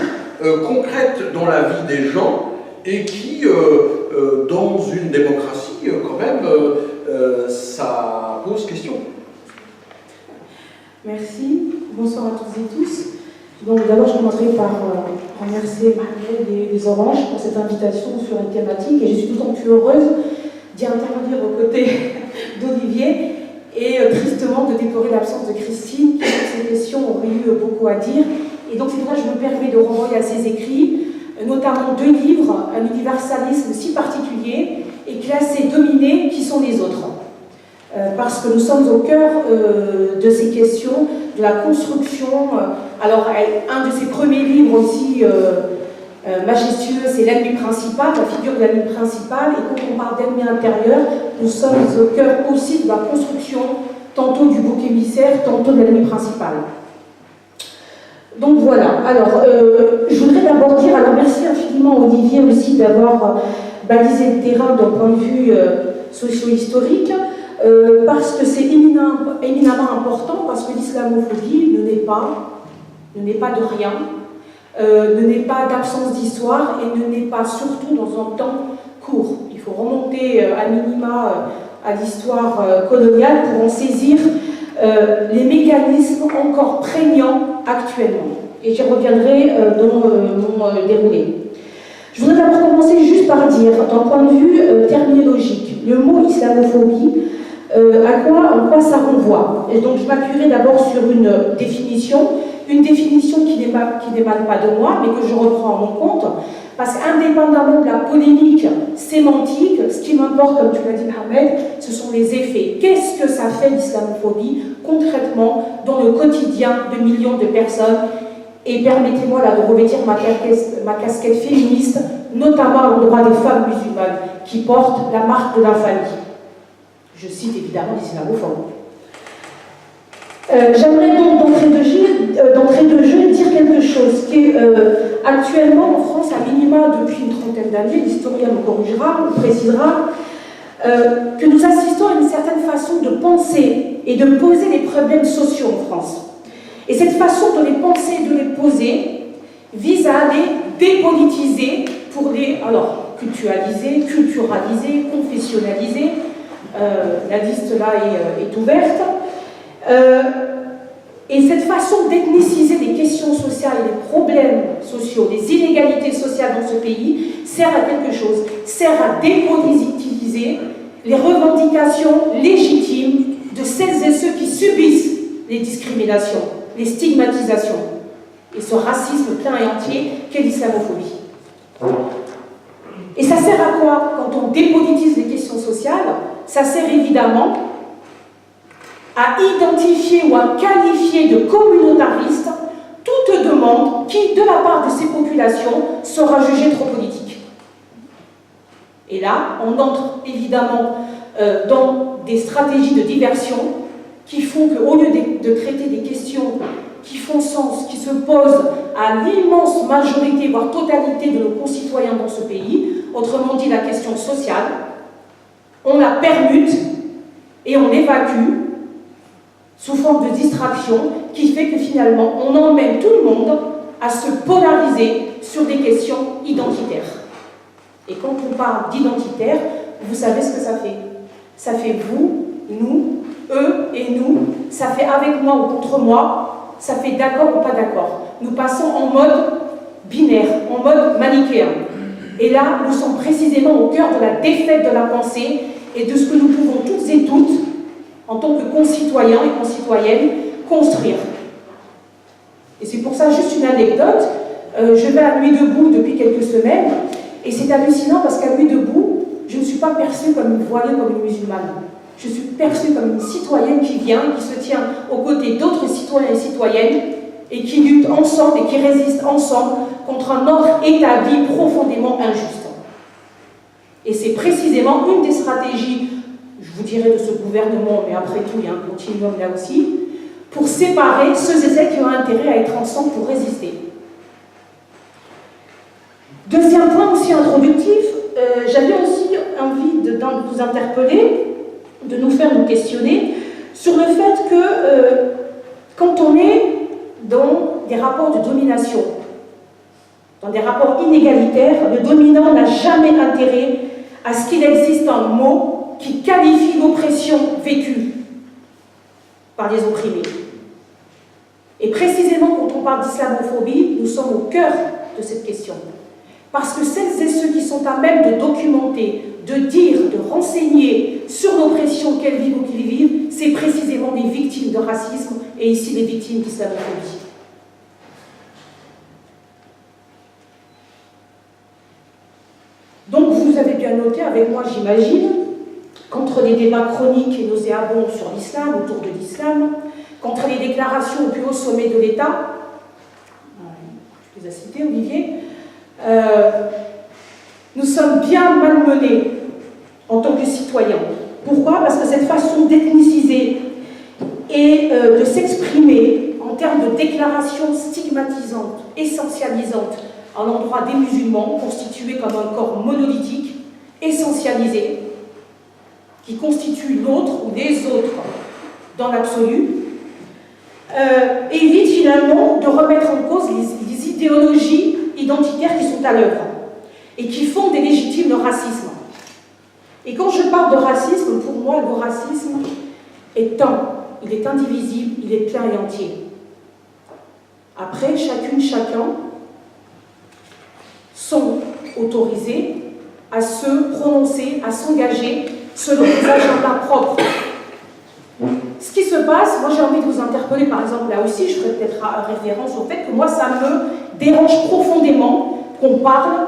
concrète dans la vie des gens et qui, dans une démocratie, quand même, ça pose question. Merci. Bonsoir à toutes et tous. Donc d'abord, je commencerai par remercier Mohamed des Oranges pour cette invitation sur une thématique et je suis d'autant plus heureuse d'y intervenir aux côtés d'Olivier et tristement de déplorer l'absence de Christine qui sur ces questions aurait eu beaucoup à dire. Et donc c'est pour ça que je me permets de renvoyer à ses écrits, notamment 2 livres, un universalisme si particulier et classé dominé qui sont les autres. Parce que nous sommes au cœur de ces questions, de la construction. Alors, un de ses premiers livres aussi majestueux, c'est l'ennemi principal, la figure de l'ennemi principal. Et quand on parle d'ennemi intérieur, nous sommes au cœur aussi de la construction, tantôt du bouc émissaire, tantôt de l'ennemi principal. Donc voilà. Alors, je voudrais d'abord dire, alors merci infiniment Olivier aussi d'avoir balisé le terrain d'un point de vue socio-historique. Parce que c'est éminemment important, parce que l'islamophobie ne naît pas de rien, ne naît pas d'absence d'histoire et ne naît pas surtout dans un temps court. Il faut remonter à minima à l'histoire coloniale pour en saisir les mécanismes encore prégnants actuellement. Et j'y reviendrai dans mon déroulé. Je voudrais d'abord commencer juste par dire, d'un point de vue terminologique, le mot islamophobie, en quoi ça renvoie. Et donc je m'appuierai d'abord sur une définition qui n'émane pas de moi, mais que je reprends à mon compte, parce qu'indépendamment de la polémique sémantique, ce qui m'importe, comme tu l'as dit Mohamed, ce sont les effets. Qu'est-ce que ça fait l'islamophobie concrètement dans le quotidien de millions de personnes? Et permettez-moi là de revêtir ma casquette féministe, notamment à l'endroit des femmes musulmanes, qui portent la marque de l'infamie. Je cite évidemment les islamophobes. J'aimerais donc d'entrée de jeu dire quelque chose qui est actuellement en France, à minima depuis une trentaine d'années, l'historien me corrigera, me précisera, que nous assistons à une certaine façon de penser et de poser les problèmes sociaux en France. Et cette façon de les penser et de les poser vise à les dépolitiser pour les culturaliser, confessionnaliser. La liste là est ouverte. Et cette façon d'ethniciser les questions sociales et les problèmes sociaux, les inégalités sociales dans ce pays, sert à quelque chose, sert à dépolitiser les revendications légitimes de celles et ceux qui subissent les discriminations, les stigmatisations et ce racisme plein et entier qu'est l'islamophobie. Et ça sert à quoi quand on dépolitise les questions sociales? Ça sert évidemment à identifier ou à qualifier de communautariste toute demande qui, de la part de ces populations, sera jugée trop politique. Et là, on entre évidemment dans des stratégies de diversion qui font qu'au lieu de traiter des questions qui font sens, qui se posent à l'immense majorité, voire totalité de nos concitoyens dans ce pays, autrement dit la question sociale, on la permute et on l'évacue sous forme de distraction qui fait que finalement on emmène tout le monde à se polariser sur des questions identitaires. Et quand on parle d'identitaire, vous savez ce que ça fait. Ça fait vous, nous, eux et nous, ça fait avec moi ou contre moi, ça fait d'accord ou pas d'accord. Nous passons en mode binaire, en mode manichéen. Et là, nous sommes précisément au cœur de la défaite de la pensée et de ce que nous pouvons toutes et toutes, en tant que concitoyens et concitoyennes, construire. Et c'est pour ça, juste une anecdote, je vais à Nuit debout depuis quelques semaines, et c'est hallucinant parce qu'à Nuit debout, je ne suis pas perçue comme une voilée, comme une musulmane. Je suis perçue comme une citoyenne qui vient, qui se tient aux côtés d'autres citoyens et citoyennes, et qui luttent ensemble et qui résistent ensemble contre un ordre établi profondément injuste. Et c'est précisément une des stratégies je vous dirai de ce gouvernement, mais après tout, il y a un continuum là aussi, pour séparer ceux et celles qui ont intérêt à être ensemble pour résister. Deuxième point aussi introductif, j'avais aussi envie de vous interpeller, de nous faire nous questionner sur le fait que quand on est dans des rapports de domination, dans des rapports inégalitaires, le dominant n'a jamais intérêt à ce qu'il existe un mot qui qualifie l'oppression vécue par les opprimés. Et précisément quand on parle d'islamophobie, nous sommes au cœur de cette question. Parce que celles et ceux qui sont à même de documenter, de dire, de renseigner sur l'oppression qu'elles vivent ou qu'ils vivent, c'est précisément les victimes de racisme et ici les victimes d'islamophobie. Donc vous avez bien noté avec moi, j'imagine, qu'entre les débats chroniques et nauséabonds sur l'islam, autour de l'islam, qu'entre les déclarations au plus haut sommet de l'État, je les ai citées, Olivier, nous sommes bien malmenés en tant que citoyens. Pourquoi? Parce que cette façon d'ethniciser et de s'exprimer en termes de déclarations stigmatisantes, essentialisantes à l'endroit des musulmans, constitués comme un corps monolithique, essentialisé, qui constitue l'autre ou les autres dans l'absolu, évite finalement de remettre en cause les idéologies identitaires qui sont à l'œuvre et qui fondent et légitiment le racisme. Et quand je parle de racisme, pour moi, le racisme est un, il est indivisible, il est plein et entier. Après, chacune, chacun sont autorisés à se prononcer, à s'engager selon des agendas propres. Ce qui se passe, moi j'ai envie de vous interpeller par exemple là aussi, je ferai peut-être référence au fait que moi ça me dérange profondément qu'on parle,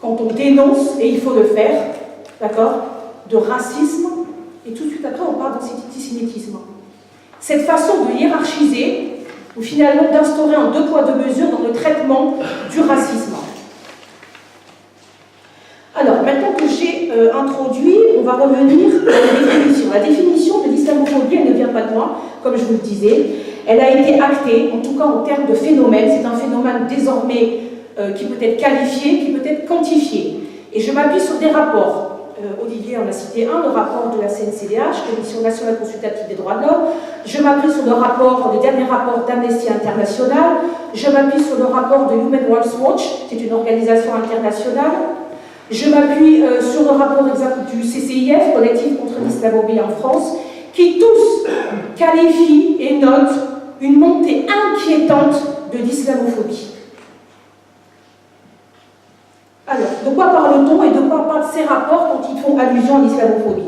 quand on dénonce, et il faut le faire, d'accord, de racisme, et tout de suite après on parle d'antisémitisme. Cette façon de hiérarchiser, ou finalement d'instaurer un deux poids deux mesures dans le traitement du racisme. Alors, maintenant que j'ai introduit, on va revenir à la définition. La définition de l'islamophobie, elle ne vient pas de moi, comme je vous le disais. Elle a été actée, en tout cas en termes de phénomène. C'est un phénomène désormais qui peut être qualifié, qui peut être quantifié. Et je m'appuie sur des rapports. Olivier en a cité un, le rapport de la CNCDH, Commission nationale consultative des droits de l'homme. Je m'appuie sur le dernier rapport d'Amnesty International. Je m'appuie sur le rapport de Human Rights Watch, c'est une organisation internationale. Je m'appuie sur le rapport exact du CCIF, Collectif contre l'islamophobie en France, qui tous qualifient et notent une montée inquiétante de l'islamophobie. Alors, de quoi parle-t-on et de quoi parlent ces rapports quand ils font allusion à l'islamophobie?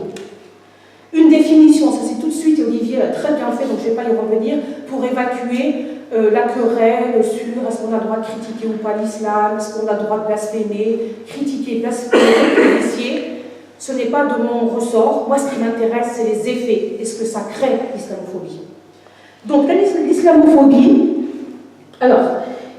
Une définition, ça c'est tout de suite, Olivier l'a très bien fait, donc je ne vais pas y revenir, pour évacuer la querelle sur est-ce qu'on a le droit de critiquer ou pas l'islam, est-ce qu'on a le droit de blasphémer, critiquer, blasphémer, policier. Ce n'est pas de mon ressort. Moi, ce qui m'intéresse, c'est les effets et ce que ça crée, l'islamophobie. Donc, l'islamophobie, alors,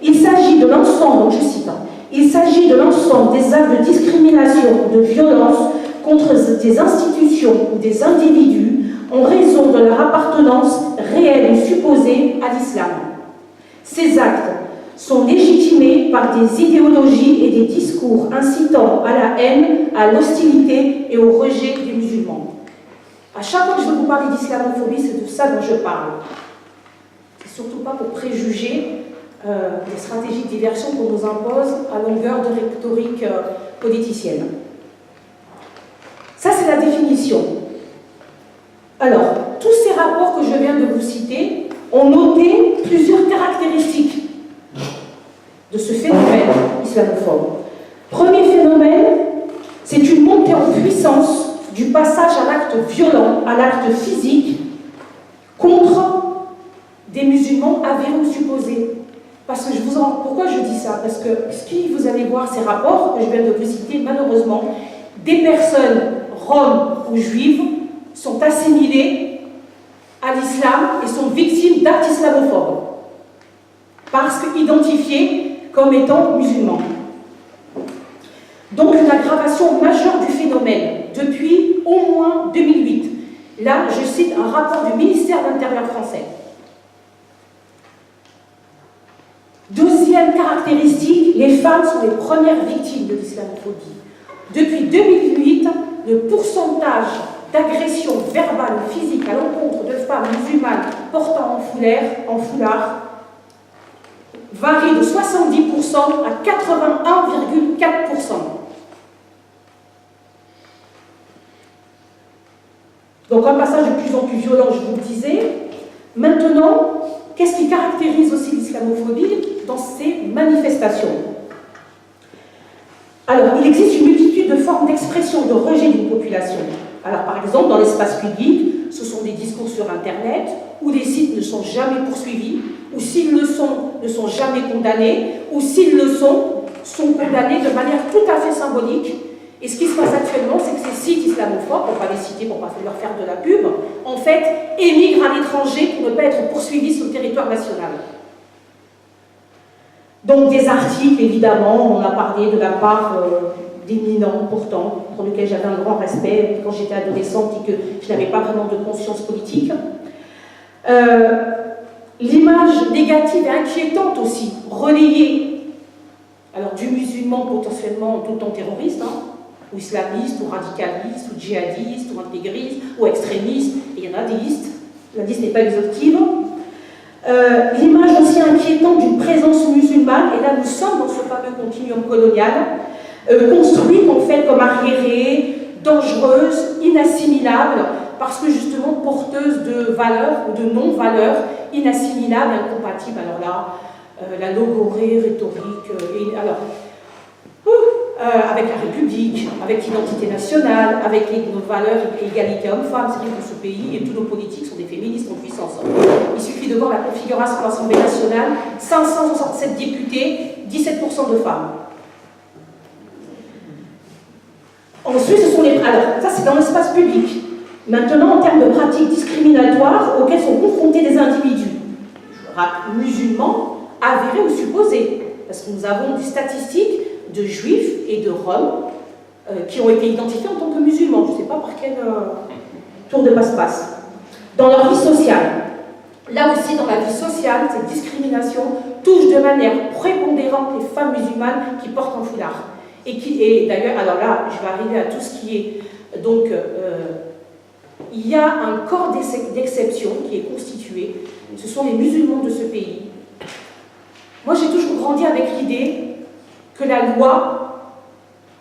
il s'agit de l'ensemble, donc je cite, il s'agit de l'ensemble des actes de discrimination, de violence contre des institutions ou des individus en raison de leur appartenance réelle ou supposée à l'islam. Ces actes sont légitimés par des idéologies et des discours incitant à la haine, à l'hostilité et au rejet des musulmans. À chaque fois que je veux vous parler d'islamophobie, c'est de ça dont je parle. C'est surtout pas pour préjuger des stratégies de diversion qu'on nous impose à longueur de rhétorique politicienne. Ça, c'est la définition. Alors, tous ces rapports que je viens de vous citer ont noté plusieurs caractéristiques de ce phénomène islamophobe. Premier phénomène, c'est une montée en puissance du passage à l'acte violent, à l'acte physique, contre des musulmans avérés ou supposés. Parce que pourquoi je dis ça? Parce que si vous allez voir ces rapports que je viens de vous citer, malheureusement, des personnes roms ou juives sont assimilées à l'islam et sont victimes d'actes islamophobes, parce qu'identifiées comme étant musulmans. Donc une aggravation majeure du phénomène depuis au moins 2008. Là, je cite un rapport du ministère de l'Intérieur français. Deuxième caractéristique, les femmes sont les premières victimes de l'islamophobie. Depuis 2008, le pourcentage d'agressions verbales ou physiques à l'encontre de femmes musulmanes portant en foulard varie de 70% à 81,4%. Donc un passage de plus en plus violent, je vous le disais. Maintenant, qu'est-ce qui caractérise aussi l'islamophobie dans ces manifestations? Alors, il existe une multitude de formes d'expression de rejet d'une population. Alors, par exemple, dans l'espace public, ce sont des discours sur Internet, où les sites ne sont jamais poursuivis, ou s'ils le sont, ne sont jamais condamnés, ou s'ils le sont condamnés de manière tout à fait symbolique. Et ce qui se passe actuellement, c'est que ces sites islamophobes, pour ne pas les citer, pour ne pas leur faire de la pub, en fait, émigrent à l'étranger pour ne pas être poursuivis sur le territoire national. Donc des articles, évidemment, on a parlé de la part d'éminents, pourtant, pour lesquels j'avais un grand respect quand j'étais adolescente et que je n'avais pas vraiment de conscience politique. L'image négative et inquiétante aussi, relayée, alors du musulman potentiellement tout le temps terroriste, ou islamiste, ou radicaliste, ou djihadiste, ou intégriste, ou extrémiste, et il y en a des listes, la liste n'est pas exhaustive. L'image aussi inquiétante d'une présence musulmane, et là nous sommes dans ce fameux continuum colonial, construite en fait comme arriérée, dangereuse, inassimilable, parce que justement porteuse de valeurs ou de non-valeurs inassimilables, incompatibles. Alors là, la logorée rhétorique, avec la République, avec l'identité nationale, avec nos valeurs égalité homme-femme. C'est vrai que ce pays et tous nos politiques sont des féministes en puissance. Il suffit de voir la configuration de l'Assemblée nationale, 567 députés, 17% de femmes. Ensuite, ce sont les... Alors, ça c'est dans l'espace public. Maintenant, en termes de pratiques discriminatoires auxquelles sont confrontés des individus, musulmans, avérés ou supposés, parce que nous avons des statistiques de juifs et de roms qui ont été identifiés en tant que musulmans. Je ne sais pas par quel tour de passe-passe. Dans leur vie sociale. Là aussi, dans la vie sociale, cette discrimination touche de manière prépondérante les femmes musulmanes qui portent un foulard. Et d'ailleurs, alors là, je vais arriver à tout ce qui est... Donc, il y a un corps d'exception qui est constitué. Ce sont les musulmans de ce pays. Moi, j'ai toujours grandi avec l'idée que la loi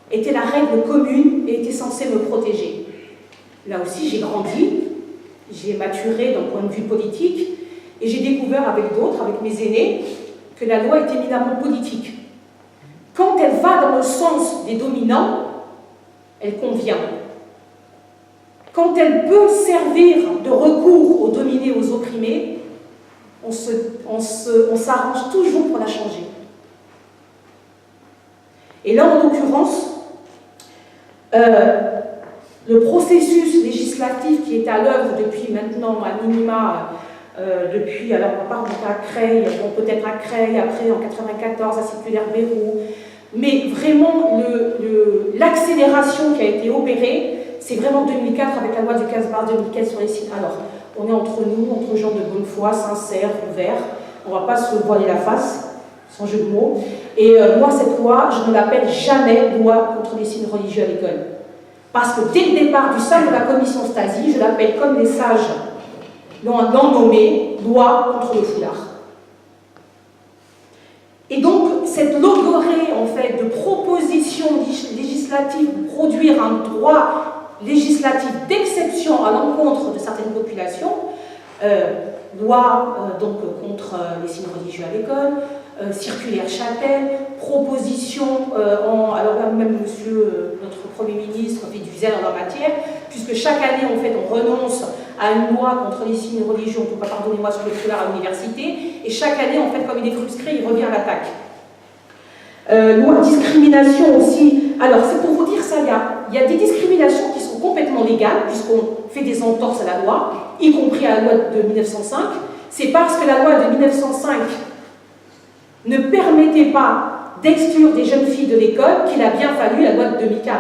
était la règle commune et était censée me protéger. Là aussi, j'ai grandi, j'ai maturé d'un point de vue politique, et j'ai découvert avec d'autres, avec mes aînés, que la loi est éminemment politique. Quand elle va dans le sens des dominants, elle convient. Quand elle peut servir de recours aux dominés, aux opprimés, on s'arrange toujours pour la changer. Et là, en l'occurrence, le processus législatif qui est à l'œuvre depuis maintenant, à minima, depuis, alors on part à Creil, bon, peut-être à Creil, après en 1994, à Circulaire Bérou, mais vraiment l'accélération qui a été opérée, c'est vraiment 2004 avec la loi du 15 mars 2015 sur les sites. Alors, on est entre nous, entre gens de bonne foi, sincères, ouverts, on ne va pas se voiler la face, sans jeu de mots. Et moi, cette loi, je ne l'appelle jamais loi contre les signes religieux à l'école. Parce que dès le départ du sein de la commission Stasi, je l'appelle comme les sages l'ont nommé, loi contre le foulard. Et donc, cette logorée, en fait, de propositions législatives pour produire un droit législatif d'exception à l'encontre de certaines populations, loi donc contre les signes religieux à l'école, circulaire Châtel, proposition, alors là même monsieur, notre Premier ministre fait du zèle en la matière, puisque chaque année en fait on renonce à une loi contre les signes religieux, on ne peut pas, pardonnez-moi, sur le foulard à l'université, et chaque année en fait comme il est frustré, il revient à l'attaque. Loi discrimination aussi, alors c'est pour vous dire ça, il y a des discriminations qui sont complètement légales, puisqu'on fait des entorses à la loi, y compris à la loi de 1905, c'est parce que la loi de 1905 ne permettait pas d'exclure des jeunes filles de l'école qu'il a bien fallu la loi de 2004.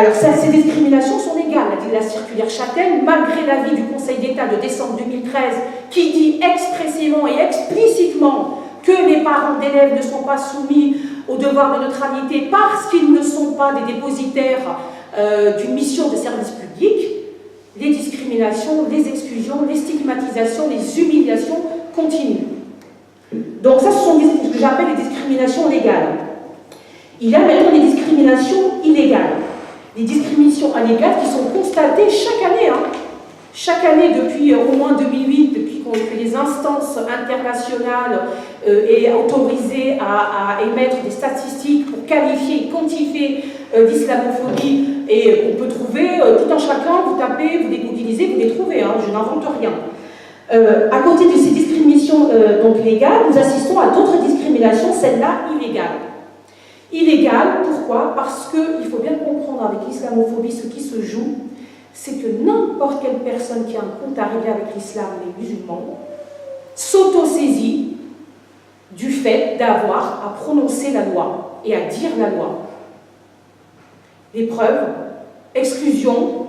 Alors, ces discriminations sont légales, a dit la circulaire Châtel, malgré l'avis du Conseil d'État de décembre 2013, qui dit expressément et explicitement que les parents d'élèves ne sont pas soumis au devoir de neutralité parce qu'ils ne sont pas des dépositaires d'une mission de service public. Les discriminations, les exclusions, les stigmatisations, les humiliations continuent. Donc ça, ce sont ce que j'appelle les discriminations légales. Il y a maintenant des discriminations illégales. Les discriminations illégales qui sont constatées chaque année. Chaque année, depuis au moins 2008, depuis que les instances internationales aient autorisé à émettre des statistiques pour qualifier et quantifier l'islamophobie, et on peut trouver, tout un chacun, vous tapez, vous les utilisez, vous les trouvez, je n'invente rien. À côté de ces discriminations donc légales, nous assistons à d'autres discriminations, celles-là illégales. Illégales, pourquoi? Parce qu'il faut bien comprendre avec l'islamophobie ce qui se joue, c'est que n'importe quelle personne qui a un compte à régler avec l'islam ou les musulmans s'auto-saisit du fait d'avoir à prononcer la loi et à dire la loi. Les preuves, exclusion,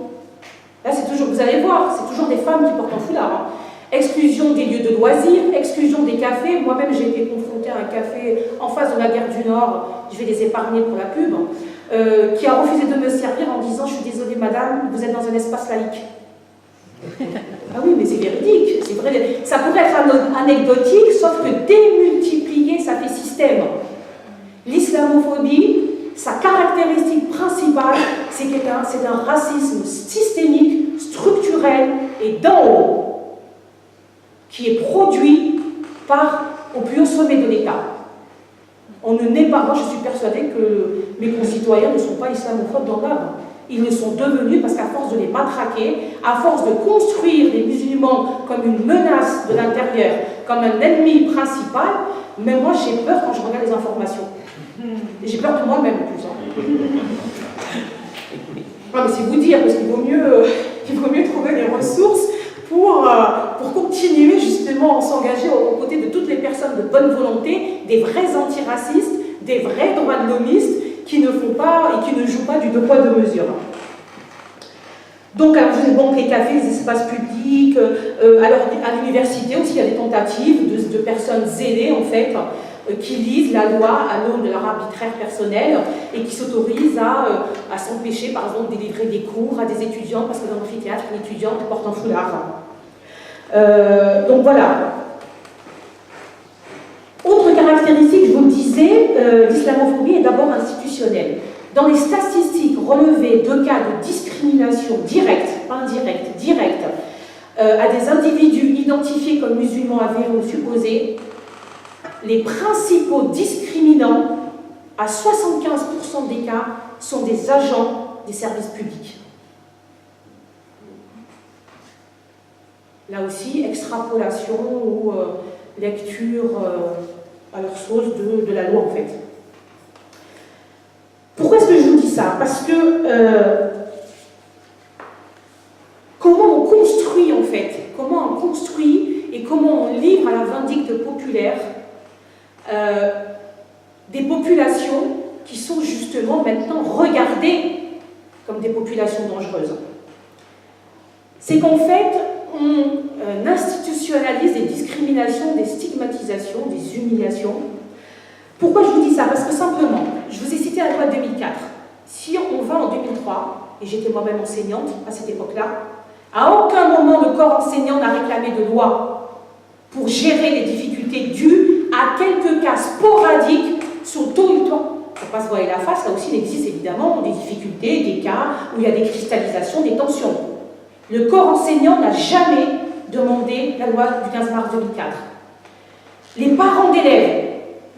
là c'est toujours, vous allez voir, c'est toujours des femmes qui portent un foulard, exclusion des lieux de loisirs, exclusion des cafés. Moi-même, j'ai été confrontée à un café en face de la gare du Nord, je vais les épargner pour la pub, qui a refusé de me servir en disant « Je suis désolée madame, vous êtes dans un espace laïque ». Ah oui, mais c'est véridique, c'est vrai. Ça pourrait être anecdotique, sauf que démultiplier, ça fait système. L'islamophobie, sa caractéristique principale, c'est un racisme systémique, structurel et d'en haut, qui est produit au plus haut sommet de l'État. On ne naît pas, moi je suis persuadée que mes concitoyens ne sont pas islamophobes dans l'âme. Ils le sont devenus parce qu'à force de les matraquer, à force de construire les musulmans comme une menace de l'intérieur, comme un ennemi principal, même moi j'ai peur quand je regarde les informations. J'ai peur de moi-même en plus. Ah, mais c'est vous dire, parce qu'il vaut mieux trouver les ressources pour continuer justement à s'engager aux côtés de toutes les personnes de bonne volonté, des vrais antiracistes, des vrais droits de l'hommistes qui ne font pas et qui ne jouent pas du deux poids deux mesures. Donc, les cafés, les espaces publics, alors à l'université aussi, il y a des tentatives de personnes zélées en fait, qui lisent la loi à l'aune de leur arbitraire personnel et qui s'autorisent à s'empêcher, par exemple, de délivrer des cours à des étudiants parce que dans l'amphithéâtre, une étudiante porte un foulard. Donc voilà. Autre caractéristique, je vous le disais, l'islamophobie est d'abord institutionnelle. Dans les statistiques relevées de cas de discrimination directe, pas indirecte, directe, à des individus identifiés comme musulmans avérés ou supposés, les principaux discriminants, à 75% des cas, sont des agents des services publics. Là aussi, extrapolation ou lecture à leur sauce de la loi en fait. Pourquoi est-ce que je vous dis ça? Parce que comment on construit en fait, comment on construit et comment on livre à la vindicte populaire des populations qui sont justement maintenant regardées comme des populations dangereuses. C'est qu'en fait, on institutionnalise des discriminations, des stigmatisations, des humiliations. Pourquoi je vous dis ça? Parce que simplement, je vous ai cité la loi de 2004. Si on va en 2003, et j'étais moi-même enseignante à cette époque-là, à aucun moment le corps enseignant n'a réclamé de loi pour gérer les difficultés dues à quelques cas sporadiques sur tout le temps. Il ne faut pas se voiler la face, là aussi il existe évidemment des difficultés, des cas où il y a des cristallisations, des tensions. Le corps enseignant n'a jamais demandé la loi du 15 mars 2004. Les parents d'élèves,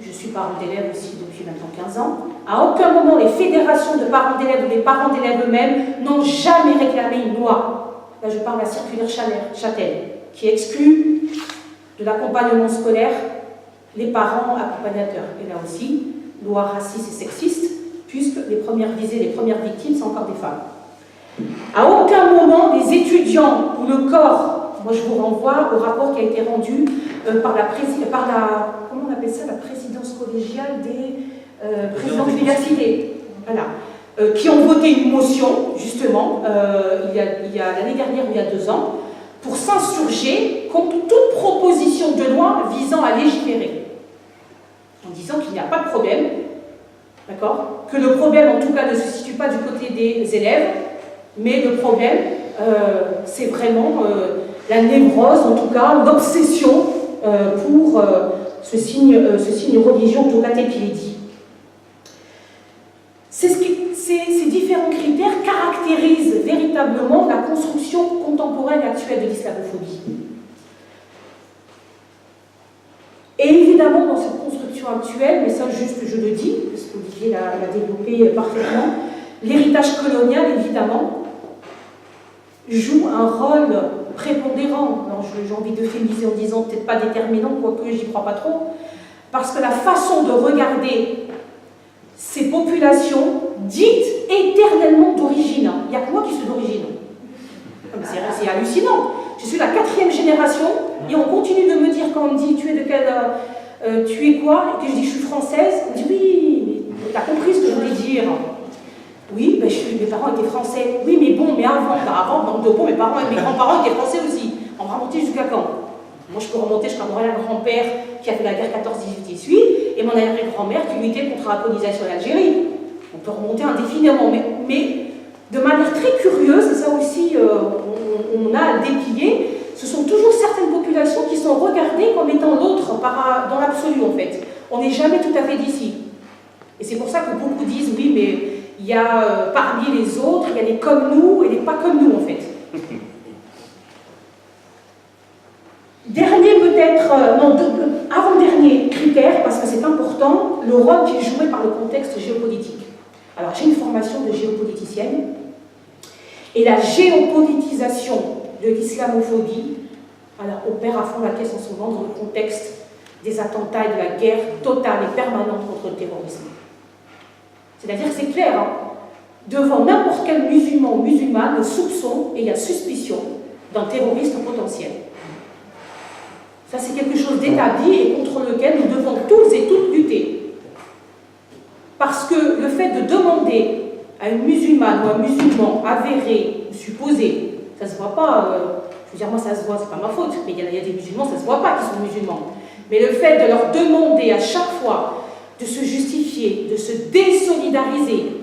je suis parent d'élèves aussi depuis maintenant 15 ans, à aucun moment les fédérations de parents d'élèves ou les parents d'élèves eux-mêmes n'ont jamais réclamé une loi. Là je parle de la circulaire Châtel, qui exclut de l'accompagnement scolaire les parents accompagnateurs. Et là aussi, loi raciste et sexiste, puisque les premières visées, les premières victimes sont encore des femmes. À aucun moment, les étudiants ou le corps, moi je vous renvoie au rapport qui a été rendu par la comment on appelle ça, la présidence collégiale des présidents d'université. Voilà. qui ont voté une motion, justement, il y a l'année dernière ou il y a 2 ans, pour s'insurger contre toute proposition de loi visant à légiférer, en disant qu'il n'y a pas de problème, d'accord, que le problème, en tout cas, ne se situe pas du côté des élèves, mais le problème, c'est vraiment la névrose, en tout cas, l'obsession pour ce signe religieux, en tout cas tel qu'il est dit. Ces différents critères caractérisent véritablement la construction contemporaine actuelle de l'islamophobie. Et évidemment, dans cette construction actuelle, mais ça juste je le dis, parce qu'Olivier l'a développé parfaitement, l'héritage colonial, évidemment, joue un rôle prépondérant. J'ai envie d'euphémiser en disant peut-être pas déterminant, quoique j'y crois pas trop, parce que la façon de regarder ces populations dites éternellement d'origine. Il n'y a que moi qui suis d'origine. C'est hallucinant. Je suis la 4e génération et on continue de me dire quand on me dit tu es de quel, tu es quoi, et que je dis je suis française, on me dit oui, mais tu as compris ce que je voulais dire. Oui, ben, mes parents étaient français. Oui, mais bon, mais avant, donc de bon, mes grands-parents étaient français aussi. On va remonter jusqu'à quand? Moi, je peux remonter jusqu'à mon arrière-grand-père qui a fait la guerre 14-18 et mon arrière-grand-mère qui luttait contre la colonisation d'Algérie. On peut remonter indéfiniment, mais de manière très curieuse, et ça aussi, on a à le dépiller, ce sont toujours certaines populations qui sont regardées comme étant l'autre dans l'absolu, en fait. On n'est jamais tout à fait d'ici. Et c'est pour ça que beaucoup disent, oui, mais il y a parmi les autres, il y a les comme nous et les pas comme nous, en fait. Dernier peut-être, avant-dernier critère, parce que c'est important, le rôle qui est joué par le contexte géopolitique. Alors j'ai une formation de géopoliticienne, et la géopolitisation de l'islamophobie opère à fond la caisse en ce moment dans le contexte des attentats et de la guerre totale et permanente contre le terrorisme. C'est-à-dire que c'est clair, hein, devant n'importe quel musulman ou musulmane, le soupçon et la suspicion d'un terroriste potentiel. Ça, c'est quelque chose d'établi et contre lequel nous devons tous et toutes lutter. Parce que le fait de demander à une musulmane ou un musulman avéré, supposé, ça se voit pas, je veux dire, moi ça se voit, c'est pas ma faute, mais il y a des musulmans, ça se voit pas qu'ils sont musulmans. Mais le fait de leur demander à chaque fois de se justifier, de se désolidariser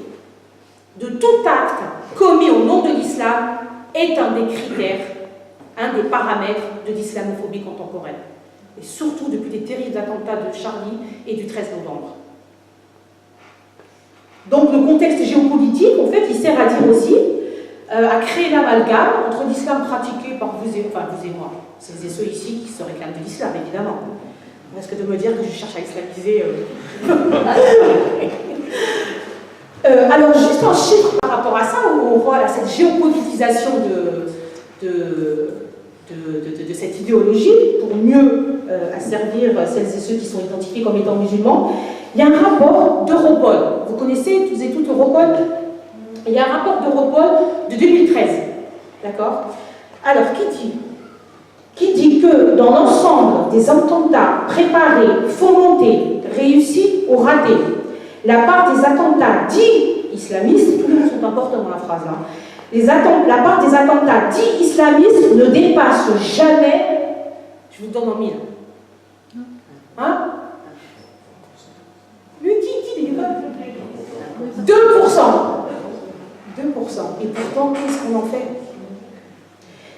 de tout acte commis au nom de l'islam est un des critères, un des paramètres de l'islamophobie contemporaine. Et surtout depuis les terribles attentats de Charlie et du 13 novembre. Donc le contexte géopolitique, en fait, il sert à dire aussi, à créer l'amalgame entre l'islam pratiqué par vous et moi, celles et ceux ici qui se réclament de l'islam, évidemment. On risque de me dire que je cherche à islamiser. Alors, juste un chiffre par rapport à ça, où on voit là, cette géopolitisation de cette idéologie pour mieux asservir celles et ceux qui sont identifiés comme étant musulmans. Il y a un rapport d'Europol. Vous connaissez tous et toutes Europol? Il y a un rapport d'Europol de 2013. D'accord? Alors, qui dit que dans l'ensemble des attentats préparés, fomentés, réussis ou ratés, la part des attentats dits islamistes, tous les mots sont importants dans la phrase, hein, la part des attentats dits islamistes ne dépasse jamais, je vous donne en 1000. Hein? Lui, qui dit 2%. 2%. Et pourtant, qu'est-ce qu'on en fait?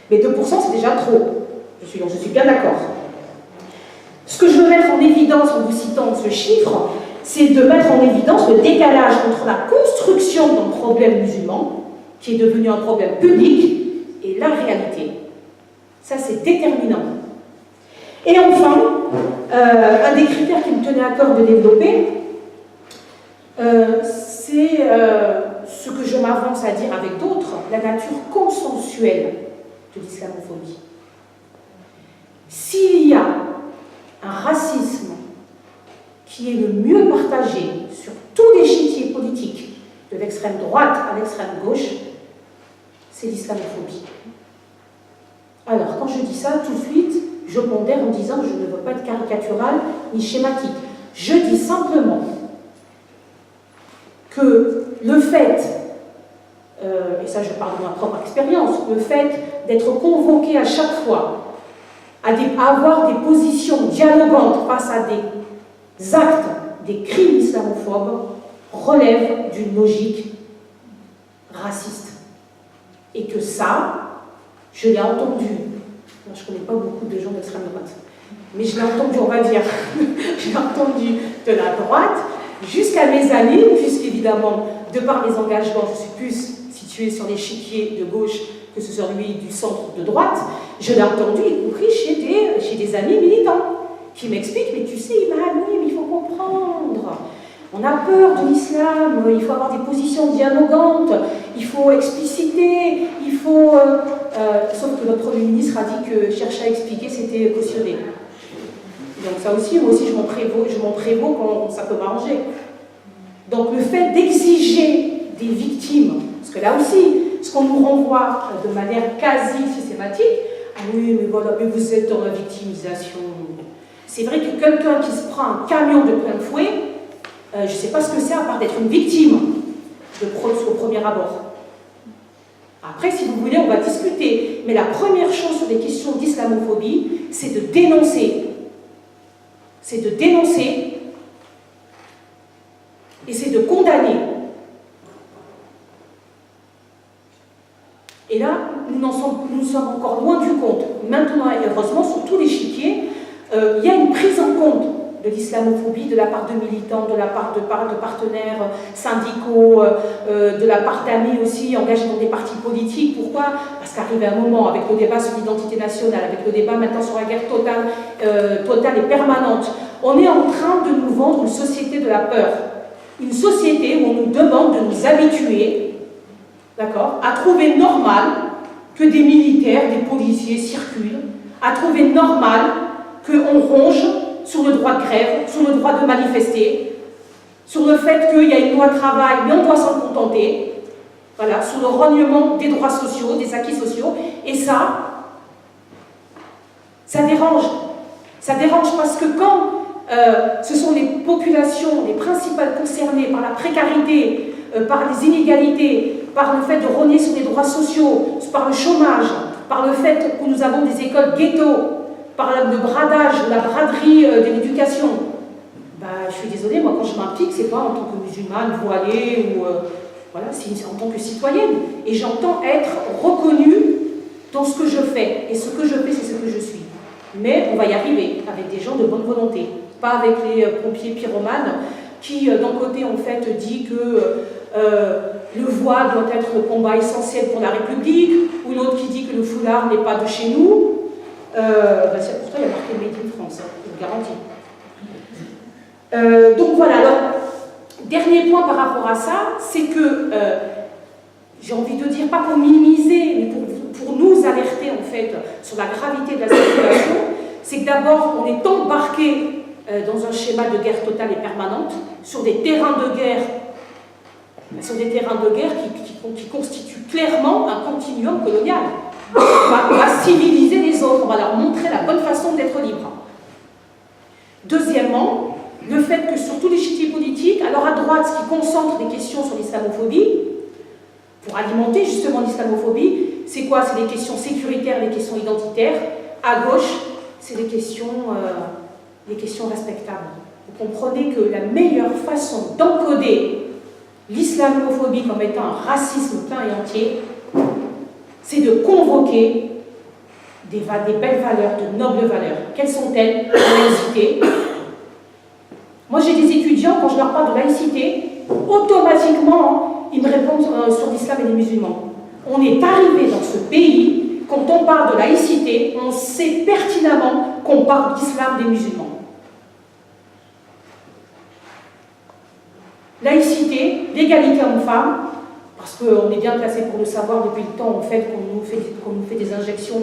Mais 2%, c'est déjà trop. Je suis bien d'accord. Ce que je veux mettre en évidence en vous citant ce chiffre, c'est de mettre en évidence le décalage entre la construction d'un problème musulman, qui est devenu un problème public, et la réalité. Ça, c'est déterminant. Et enfin, un des critères qui me tenait à cœur de développer, c'est ce que je m'avance à dire avec d'autres, la nature consensuelle de l'islamophobie. S'il y a un racisme qui est le mieux partagé sur tous les l'échiquier politiques, de l'extrême droite à l'extrême gauche, c'est l'islamophobie. Alors, quand je dis ça, tout de suite, je pondère en disant que je ne veux pas être caricatural ni schématique. Je dis simplement que le fait et ça je parle de ma propre expérience, le fait d'être convoqué à chaque fois à avoir des positions dialogantes face à des actes, des crimes islamophobes, relève d'une logique raciste. Et que ça, je l'ai entendu, je ne connais pas beaucoup de gens d'extrême droite, mais je l'ai entendu, on va dire, je l'ai entendu de la droite jusqu'à mes amis, puisqu'évidemment, de par mes engagements, je suis plus située sur l'échiquier de gauche que ce soit celui du centre de droite, je l'ai entendu, y compris chez des amis militants, qui m'expliquent, mais tu sais, oui, mais il faut comprendre. On a peur de l'islam, il faut avoir des positions dialogantes, il faut expliciter, il faut... sauf que notre Premier ministre a dit que chercher à expliquer, c'était cautionner. Donc ça aussi, moi aussi, je m'en prévaux quand ça peut m'arranger. Donc le fait d'exiger des victimes, parce que là aussi, ce qu'on nous renvoie de manière quasi systématique, ah oui, mais voilà, mais vous êtes dans la victimisation. C'est vrai que quelqu'un qui se prend un camion de plein fouet, je ne sais pas ce que c'est à part d'être une victime au premier abord. Après, si vous voulez, on va discuter. Mais la première chose sur les questions d'islamophobie, c'est de dénoncer. C'est de dénoncer et c'est de condamner. Et là, nous sommes encore loin du compte. Maintenant, et heureusement, sur tous les l'échiquier, il y a une prise en compte de l'islamophobie de la part de militants, de la part de partenaires syndicaux, de la part d'amis aussi engagés dans des partis politiques. Pourquoi? Parce qu'arrivé un moment, avec le débat sur l'identité nationale, avec le débat maintenant sur la guerre totale et permanente, on est en train de nous vendre une société de la peur. Une société où on nous demande de nous habituer, d'accord, à trouver normal que des militaires, des policiers circulent, à trouver normal qu'on ronge sur le droit de grève, sur le droit de manifester, sur le fait qu'il y a une loi travail, mais on doit s'en contenter, voilà, sur le rognement des droits sociaux, des acquis sociaux, et ça dérange. Ça dérange parce que quand ce sont les populations les principales concernées par la précarité, par les inégalités, par le fait de rogner sur les droits sociaux, par le chômage, par le fait que nous avons des écoles ghetto, par le bradage, la braderie de l'éducation. Je suis désolée, moi quand je m'implique, c'est pas en tant que musulmane, voilée, ou voilà, c'est en tant que citoyenne. Et j'entends être reconnue dans ce que je fais. Et ce que je fais, c'est ce que je suis. Mais on va y arriver avec des gens de bonne volonté, pas avec les pompiers pyromanes qui, d'un côté, en fait, dit que le voile doit être le combat essentiel pour la République, ou l'autre qui dit que le foulard n'est pas de chez nous. Pourtant, il y a marqué Made in France, je vous garantis. Donc voilà, alors, dernier point par rapport à ça, c'est que, j'ai envie de dire, pas pour minimiser, mais pour nous alerter en fait sur la gravité de la situation, c'est que d'abord, on est embarqué dans un schéma de guerre totale et permanente, sur des terrains de guerre qui constituent clairement un continuum colonial. On va civiliser les autres, on va leur montrer la bonne façon d'être libre. Deuxièmement, le fait que sur tous les l'échiquier politique, alors à droite, ce qui concentre des questions sur l'islamophobie, pour alimenter justement l'islamophobie, c'est quoi? C'est les questions sécuritaires, les questions identitaires. À gauche, c'est les questions respectables. Vous comprenez que la meilleure façon d'encoder l'islamophobie comme étant un racisme plein et entier, c'est de convoquer des belles valeurs, de nobles valeurs. Quelles sont-elles? La laïcité. Moi, j'ai des étudiants, quand je leur parle de laïcité, automatiquement, ils me répondent sur l'islam et les musulmans. On est arrivé dans ce pays, quand on parle de laïcité, on sait pertinemment qu'on parle d'islam des musulmans. Laïcité, l'égalité homme-femme, parce qu'on est bien placé pour le savoir depuis le temps, en fait, qu'on nous fait des injections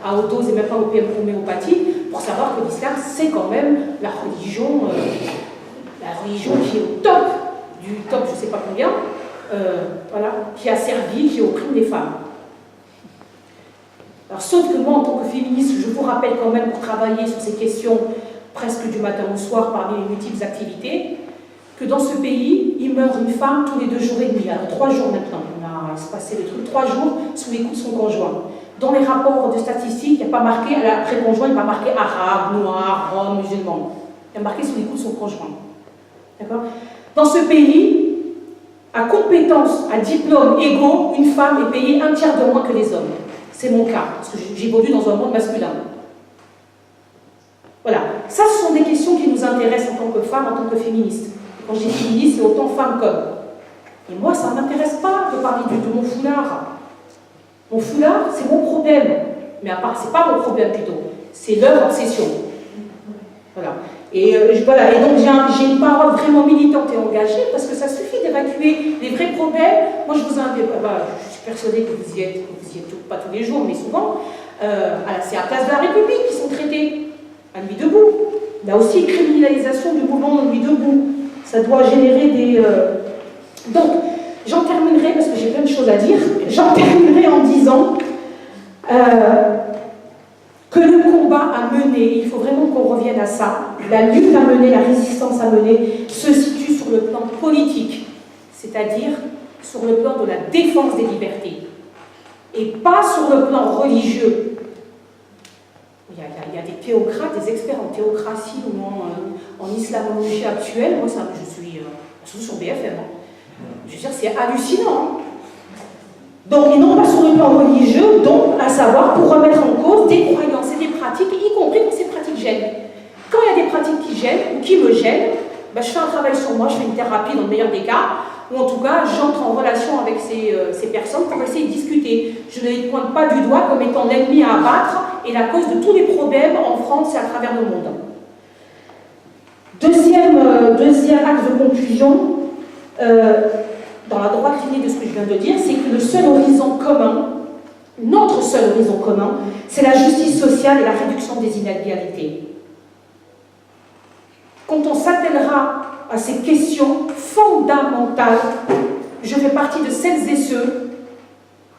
à haute dose et même pas au homéopathie, pour savoir que l'islam, c'est quand même la religion qui est au top, du top je ne sais pas combien, voilà, qui a servi, qui opprime les femmes. Alors, sauf que moi, en tant que féministe, je vous rappelle quand même, pour travailler sur ces questions presque du matin au soir parmi les multiples activités, que dans ce pays, il meurt une femme tous les 2 jours et demi. Alors 3 jours maintenant, se passer le truc, 3 jours sous les coups de son conjoint. Dans les rapports de statistiques, il n'y a pas marqué, après le conjoint, il n'y a pas marqué arabe, noir, rome, musulman. Il y a marqué sous les coups de son conjoint. D'accord ? Dans ce pays, à compétences, à diplômes égaux, une femme est payée 1/3 de moins que les hommes. C'est mon cas, parce que j'évolue dans un monde masculin. Voilà. Ça, ce sont des questions qui nous intéressent en tant que femmes, en tant que féministes. Quand je dis féministe, c'est autant femme qu'homme. Et moi, ça ne m'intéresse pas de parler de mon foulard. Mon foulard, c'est mon problème. Mais à part, c'est pas mon problème plutôt. C'est leur obsession. Voilà. Et voilà. Et donc, j'ai une parole vraiment militante et engagée parce que ça suffit d'évacuer les vrais problèmes. Moi, je vous invite. Je suis persuadée que vous y êtes pas tous les jours, mais souvent. C'est à Place de la République qui sont traités à Nuit debout. Là aussi, criminalisation du mouvement Nuit debout. Ça doit générer des. Donc, j'en terminerai, parce que j'ai plein de choses à dire, j'en terminerai en disant que le combat à mener, il faut vraiment qu'on revienne à ça, la lutte à mener, la résistance à mener, se situe sur le plan politique, c'est-à-dire sur le plan de la défense des libertés, et pas sur le plan religieux. Il y a des théocrates, des experts en théocratie ou en islamologie actuelle. Moi, je suis surtout sur BFM. Je veux dire, c'est hallucinant. Donc, et non pas sur le plan religieux, donc, à savoir, pour remettre en cause des croyances et des pratiques, y compris quand ces pratiques gênent. Quand il y a des pratiques qui gênent, ou qui me gênent, je fais un travail sur moi, je fais une thérapie dans le meilleur des cas, ou en tout cas, j'entre en relation avec ces personnes pour essayer de discuter. Je ne les pointe pas du doigt comme étant l'ennemi à abattre et la cause de tous les problèmes en France et à travers le monde. Deuxième axe de conclusion, dans la droite lignée de ce que je viens de dire, c'est que le seul horizon commun, notre seul horizon commun, c'est la justice sociale et la réduction des inégalités. Quand on s'attellera à ces questions fondamentales, je fais partie de celles et ceux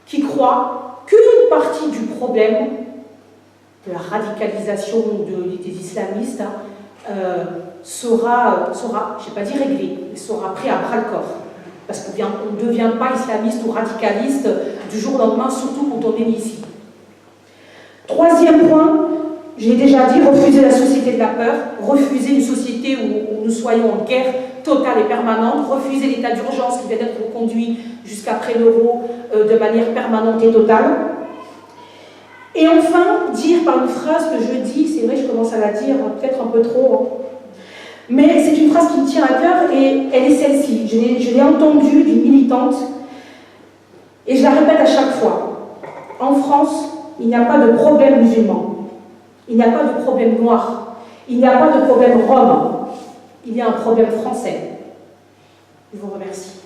qui croient qu'une partie du problème de la radicalisation des islamistes sera, je ne vais pas dire réglé, mais sera pris à bras-le-corps. Parce qu'on ne devient pas islamiste ou radicaliste du jour au lendemain, surtout quand on est ici. Troisième point, j'ai déjà dit, refuser la société de la peur, refuser une société où nous soyons en guerre totale et permanente, refuser l'état d'urgence qui vient d'être conduit jusqu'après l'euro de manière permanente et totale. Et enfin, dire par une phrase que je dis, c'est vrai, je commence à la dire peut-être un peu trop, mais c'est une phrase qui me tient à cœur et elle est celle-ci. Je l'ai entendue d'une militante et je la répète à chaque fois. En France, il n'y a pas de problème musulman. Il n'y a pas de problème noir. Il n'y a pas de problème rome. Il y a un problème français. Je vous remercie.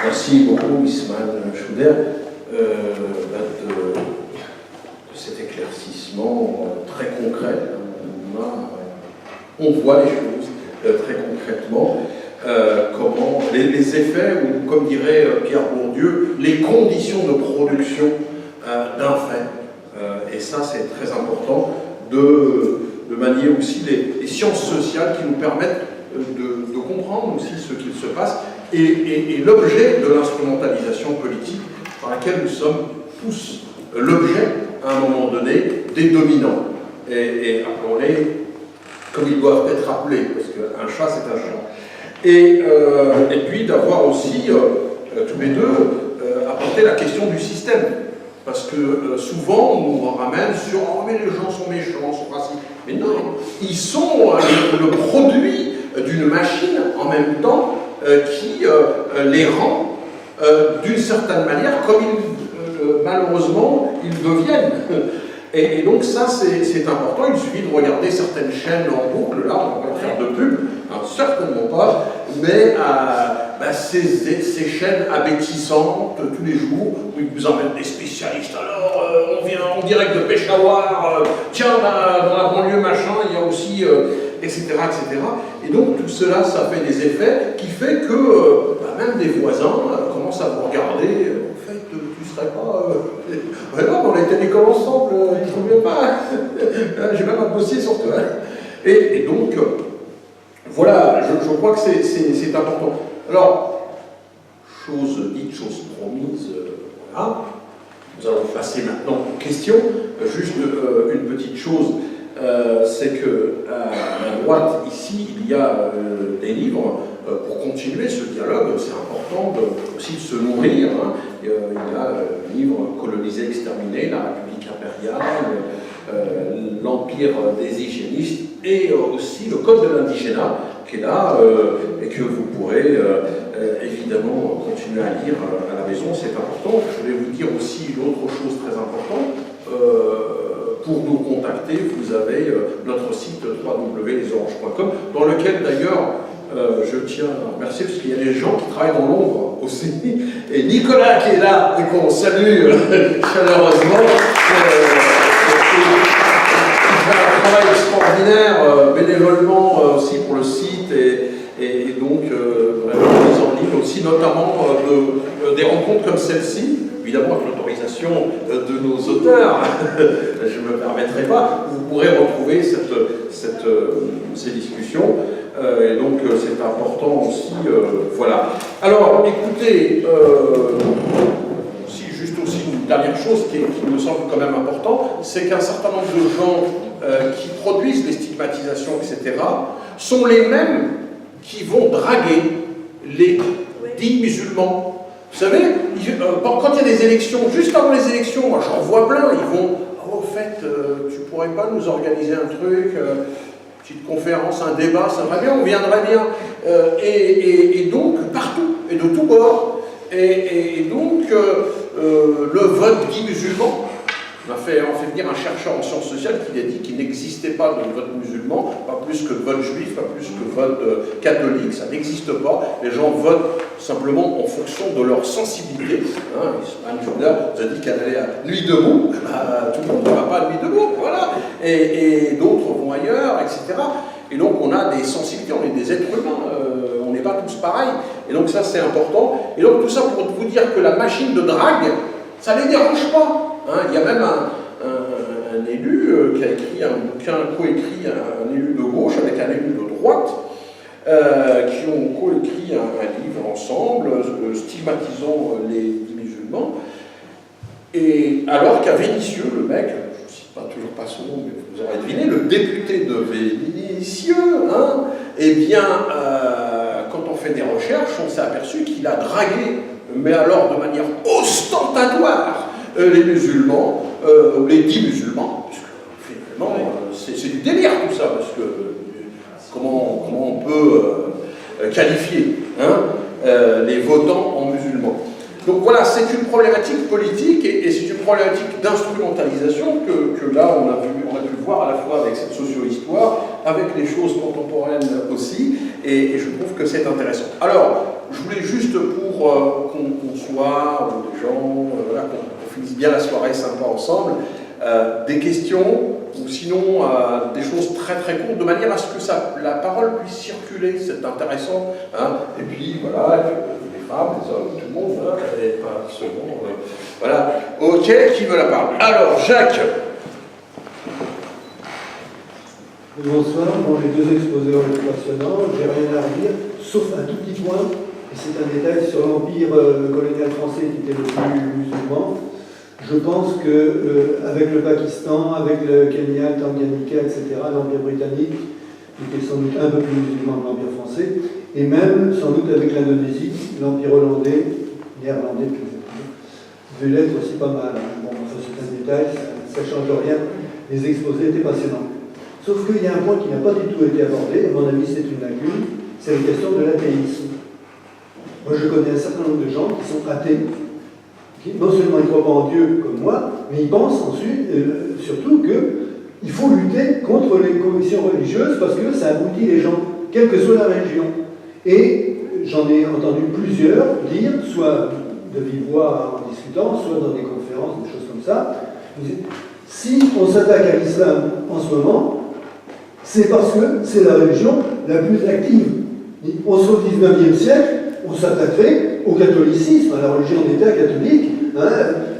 Merci beaucoup, Ismaël Chouder, de cet éclaircissement très concret. On voit les choses très concrètement. Comment les effets, ou comme dirait Pierre Bourdieu, les conditions de production d'un fait. Et ça, c'est très important de manier aussi les sciences sociales qui nous permettent de comprendre aussi ce qu'il se passe et l'objet de l'instrumentalisation politique dans laquelle nous sommes tous l'objet, à un moment donné, des dominants. Et appelons-les comme ils doivent être appelés, parce qu'un chat, c'est un chat. Et puis d'avoir aussi, tous les deux, apporté la question du système. Parce que souvent, on nous ramène sur « Oh, mais les gens sont méchants, sont racistes ». Mais non, ils sont le produit d'une machine, en même temps, qui les rend, d'une certaine manière, comme malheureusement, ils deviennent. Et donc ça, c'est important. Il suffit de regarder certaines chaînes en boucle, là, on va pas faire de pub, hein, certainement pas, mais ces chaînes abêtissantes tous les jours, où ils vous emmènent des spécialistes. Alors, on vient en direct de Peshawar, tiens, dans la banlieue machin, il y a aussi, etc., etc. Et donc tout cela, ça fait des effets qui fait que même des voisins commencent à vous regarder. En fait, tu serais pas... Ouais, non, on a été à l'école ensemble, tu ne te souviens pas. J'ai même bossé sur toi. Et donc, voilà, je crois que c'est important. Alors, chose dite, chose promise, voilà. Nous allons passer maintenant aux questions. Juste une petite chose, c'est qu'à droite, ici, il y a des livres. Pour continuer ce dialogue, c'est important aussi de se nourrir. Hein. Il y a le livre Coloniser, exterminer, la République impériale, l'Empire des hygiénistes, et aussi le Code de l'indigénat, qui est là, et que vous pourrez évidemment continuer à lire à la maison, c'est important. Je voulais vous dire aussi une autre chose très importante. Pour nous contacter, vous avez notre site www.lesoranges.com, dans lequel d'ailleurs je tiens à remercier, parce qu'il y a des gens qui travaillent dans l'ombre aussi, et Nicolas qui est là, et qu'on salue chaleureusement, il fait un travail extraordinaire, bénévolement aussi pour le site, et donc vraiment mise en ligne aussi, notamment des rencontres comme celle-ci, évidemment avec l'autorisation de nos auteurs, je ne me permettrai pas, vous pourrez retrouver ces discussions, et donc c'est important aussi, voilà. Alors, écoutez, juste aussi une dernière chose qui me semble quand même important, c'est qu'un certain nombre de gens qui produisent les stigmatisations, etc., sont les mêmes qui vont draguer les dits musulmans. Vous savez, quand il y a des élections, juste avant les élections, moi j'en vois plein, ils vont « Oh, au fait, tu pourrais pas nous organiser un truc, petite conférence, un débat, ça va bien, on viendrait bien. » Et donc, partout, et de tous bords. Et donc, le vote dit musulman, on fait venir un chercheur en sciences sociales qui a dit qu'il n'existait pas de vote musulman, pas plus que le vote juif, pas plus que le vote catholique, ça n'existe pas. Les gens votent simplement en fonction de leur sensibilité. Hein, Anne Jourdain vous a dit qu'elle allait à Nuit debout, tout le monde ne va pas à Nuit debout, voilà. Et d'autres vont ailleurs, etc. Et donc on a des sensibilités, on est des êtres humains, on n'est pas tous pareils. Et donc ça c'est important. Et donc tout ça pour vous dire que la machine de drague, ça ne les dérange pas. Hein, il y a même un élu qui a écrit un bouquin, coécrit un élu de gauche avec un élu de droite, qui ont coécrit un livre ensemble, stigmatisant les musulmans. Et alors qu'à Vénissieux, le mec, je ne cite pas toujours pas son nom, mais vous aurez deviné, le député de Vénissieux, hein, eh bien, quand on fait des recherches, on s'est aperçu qu'il a dragué, mais alors de manière ostentatoire, les musulmans, les dits musulmans, parce que finalement, c'est du délire tout ça, parce que comment on peut qualifier les votants en musulmans. Donc voilà, c'est une problématique politique et c'est une problématique d'instrumentalisation que là on a pu voir à la fois avec cette socio-histoire, avec les choses contemporaines aussi, et je trouve que c'est intéressant. Alors, je voulais juste pour qu'on soit des gens, voilà, qu'on finisse bien la soirée sympa ensemble, des questions ou sinon des choses très très courtes, de manière à ce que la parole puisse circuler, c'est intéressant. Hein, et puis voilà, les femmes, les hommes, tout le monde, hein, et pas seulement. Voilà, ok, qui veut la parole? Alors, Jacques. Bonsoir, bon, les deux exposés ont été passionnants, j'ai rien à redire, sauf un tout petit point, et c'est un détail sur l'empire colonial français qui était le plus musulman. Je pense qu'avec le Pakistan, avec le Kenya, le Tanganyika, etc., l'empire britannique était sans doute un peu plus musulman que l'empire français, et même sans doute avec l'Indonésie, l'empire hollandais, néerlandais, devait l'être aussi pas mal. Bon, ça c'est un détail, ça ne change rien, les exposés étaient passionnants. Sauf qu'il y a un point qui n'a pas du tout été abordé, à mon avis c'est une lacune, c'est la question de l'athéisme. Moi je connais un certain nombre de gens qui sont athées, qui non seulement ils ne croient pas en Dieu comme moi, mais ils pensent ensuite, surtout qu'il faut lutter contre les commissions religieuses parce que ça abrutit les gens, quelle que soit la religion. Et j'en ai entendu plusieurs dire, soit de vive voix en discutant, soit dans des conférences, des choses comme ça, si on s'attaque à l'islam en ce moment, c'est parce que c'est la religion la plus active. On se au XIXe siècle, on s'attaquerait au catholicisme, à la religion d'État catholique. Hein.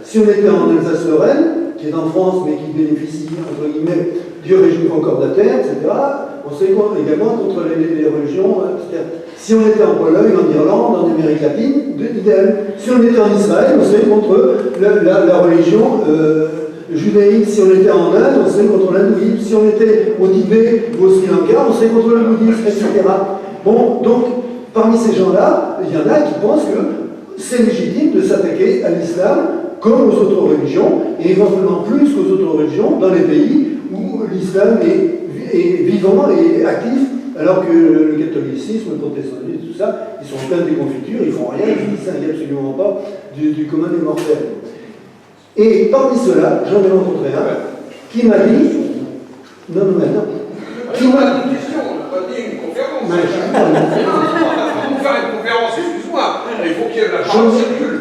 Si on était en Alsace-Lorraine, qui est en France, mais qui bénéficie, entre guillemets, du régime concordataire, etc., on serait également contre les religions. Si on était en Pologne, en Irlande, en Amérique latine, idem. Si on était en Israël, on serait contre la religion judaïque. Si on était en Inde, on serait contre l'hindouisme. Si on était au Tibet ou au Sri Lanka, on serait contre le bouddhisme, etc. Bon, donc, parmi ces gens-là, il y en a qui pensent que c'est légitime de s'attaquer à l'islam comme aux autres religions, et éventuellement plus qu'aux autres religions, dans les pays où l'islam est vivant et actif, alors que le catholicisme, le protestantisme, tout ça, ils sont en pleine déconfiture, ils font rien, ils ne distinguent absolument pas du commun des mortels. Et parmi ceux-là, j'en ai rencontré un qui m'a dit, non, qui m'a dit, une conférence. On va faire une conférence, excuse-moi. Il faut qu'il y ait la parole circule.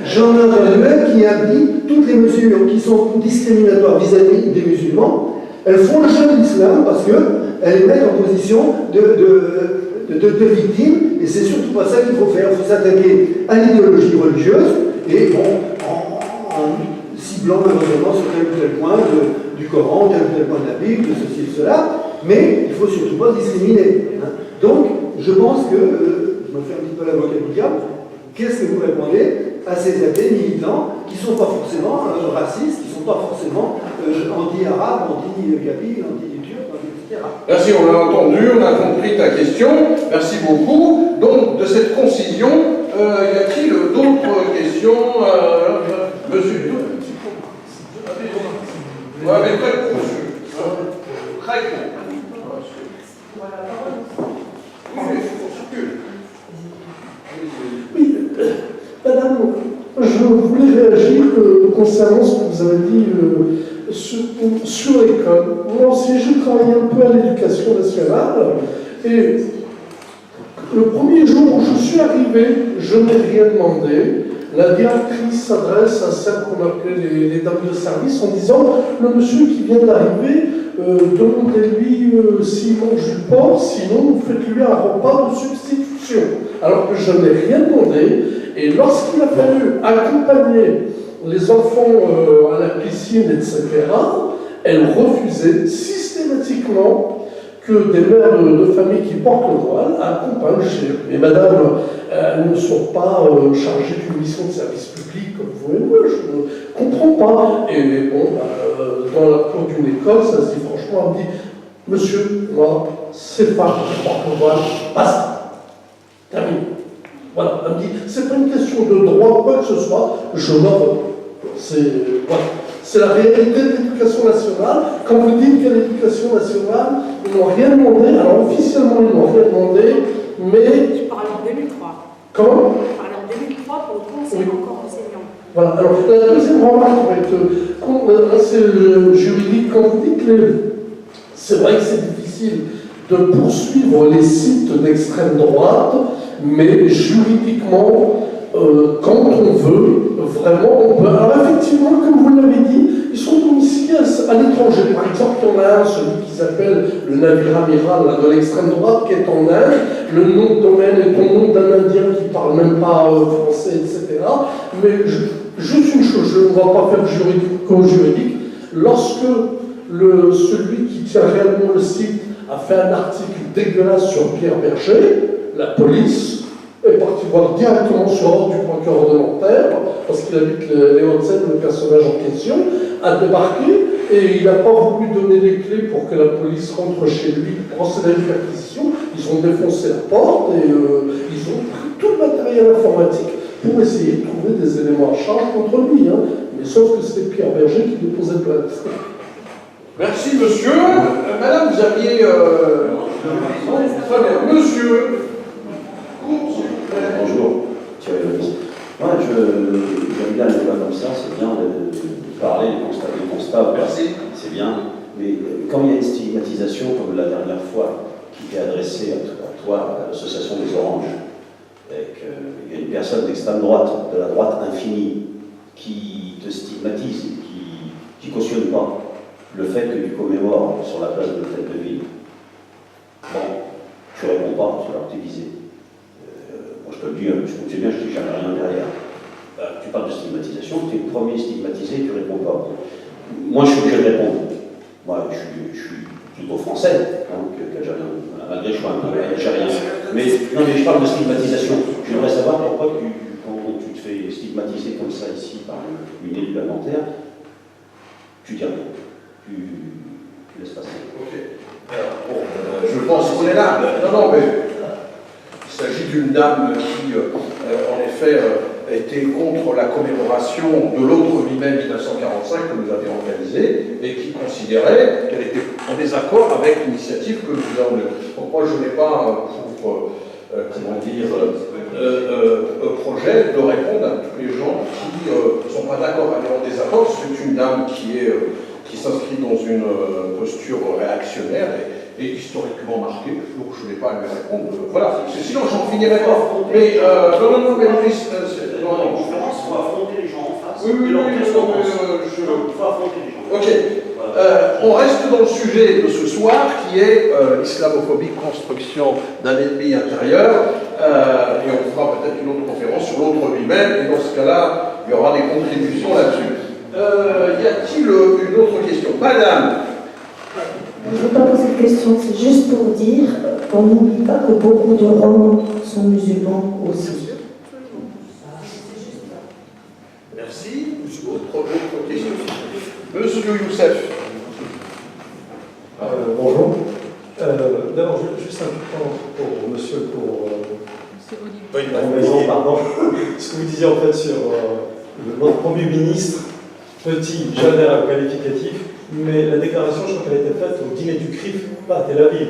J'en ai entendu un qui a dit toutes les mesures qui sont discriminatoires vis-à-vis des musulmans, elles font le jeu de l'islam parce qu'elles les mettent en position de victimes, et c'est surtout pas ça qu'il faut faire. Il faut s'attaquer à l'idéologie religieuse, et bon, en ciblant malheureusement sur tel ou tel point du Coran, tel ou tel point de la Bible, de ceci et cela, mais il ne faut surtout pas discriminer. Donc, je pense que, je me fais un petit peu l'avocat du diable, qu'est-ce que vous répondez à ces athées militants qui ne sont pas forcément racistes, qui ne sont pas forcément anti-arabes, anti-kabyles, anti-turcs, etc. Merci, on l'a entendu, on a compris ta question. Merci beaucoup. Donc, de cette concision, y a-t-il d'autres questions Monsieur ouais, mais très court, monsieur. Très court. Oui, mais on circule. Oui, madame, je voulais réagir concernant ce que vous avez dit sur l'école. Moi aussi, j'ai travaillé un peu à l'éducation nationale, et le premier jour où je suis arrivé, je n'ai rien demandé. La directrice s'adresse à celles qu'on appelait les dames de service en disant « Le monsieur qui vient d'arriver, demandez-lui s'il mange du porc, sinon vous faites-lui un repas de substitution. » Alors que je n'ai rien demandé, et lorsqu'il a fallu accompagner les enfants à la piscine, etc., elle refusait systématiquement que des mères de famille qui portent le voile accompagnent chez eux. Mais madame, elles ne sont pas chargées d'une mission de service public comme vous et moi, je ne comprends pas. Et bon, dans la cour d'une école, ça se dit franchement, elle me dit « Monsieur, moi, c'est pas je porte le voile, basta, terminé. » Voilà, elle me dit « C'est pas une question de droit ou quoi que ce soit, je m'en veux. » Voilà. C'est la réalité de l'éducation nationale. Quand vous dites qu'à l'éducation nationale, ils n'ont rien demandé, alors officiellement ils n'ont rien demandé, mais... Tu parles en 2003. Comment? Tu parles en 2003 pour le conseil encore enseignant. Voilà, alors la deuxième remarque va être assez juridique. Quand vous dites que c'est vrai que c'est difficile de poursuivre les sites d'extrême droite, mais juridiquement, quand on veut, vraiment, on peut. Alors effectivement, comme vous l'avez dit, ils sont domiciliés à l'étranger. Par exemple, il y en a un, celui qui s'appelle le navire amiral de l'extrême droite, qui est en Inde. Le nom de domaine est au nom d'un Indien qui ne parle même pas français, etc. Mais juste une chose, je ne vais pas faire juridique. Lorsque celui qui tient réellement le site a fait un article dégueulasse sur Pierre Berger, la police est parti voir directement sur ordre du procureur de Nanterre, parce qu'il habite les Hauts-de-Seine, le personnage en question, a débarqué, et il n'a pas voulu donner les clés pour que la police rentre chez lui, procéder à une perquisition. Ils ont défoncé la porte, et ils ont pris tout le matériel informatique pour essayer de trouver des éléments à charge contre lui. Mais sauf que c'était Pierre Berger qui déposait plainte. Merci, monsieur. Madame, vous aviez... Très bien. Monsieur... Bonjour, Thierry Levis. Moi, j'aime bien les débats comme ça, c'est bien de parler, de constats, c'est bien. Mais quand il y a une stigmatisation, comme la dernière fois, qui t'est adressée à toi, à l'association des Oranges, et qu'il y a une personne d'extrême droite, de la droite infinie, qui te stigmatise, qui ne cautionne pas le fait que tu commémores sur la place de l'hôtel de ville, bon, tu ne réponds pas, tu leur t'es visé. Moi, je te le dis, je sais bien, je ne dis jamais rien derrière. Tu parles de stigmatisation, tu es le premier stigmatisé, tu ne réponds pas. Moi, je suis obligé de répondre. Moi, je suis plutôt français, donc malgré que je sois un peu algérien. Mais non, mais je parle de stigmatisation. J'aimerais savoir pourquoi quand tu te fais stigmatiser comme ça ici par une élue parlementaire, tu dis rien. Tu laisses passer. Ok. Bon, je pense qu'on est là. Non, mais il s'agit d'une dame qui, en effet, était contre la commémoration de l'autre 8 mai 1945 que nous avions organisée et qui considérait qu'elle était en désaccord avec l'initiative que nous avons eue. Donc moi, je n'ai pas pour projet de répondre à tous les gens qui ne sont pas d'accord avec en désaccord. C'est une dame qui s'inscrit dans une posture réactionnaire et historiquement marquée, donc je n'ai pas à lui répondre. Voilà, sinon j'en finirai pas. Mais non, mais Maurice, non. Il faut affronter les gens en face. Oui, il faut affronter les gens. Ok. On reste dans le sujet de ce soir qui est l'islamophobie, construction d'un ennemi intérieur. Et on fera peut-être une autre conférence sur l'autre lui-même. Et dans ce cas-là, il y aura des contributions là-dessus. Y a-t-il une autre question? Madame? Je ne veux pas poser de question, c'est juste pour dire qu'on n'oublie pas que beaucoup de Roms sont musulmans aussi. Merci. Autre question? Monsieur Youssef. Bonjour. D'abord, juste un temps pour monsieur, pardon. Ce que vous disiez en fait sur notre Premier ministre, petit, j'adhère au qualificatif, mais la déclaration, je crois qu'elle a été faite au dîner du CRIF, pas à Tel Aviv.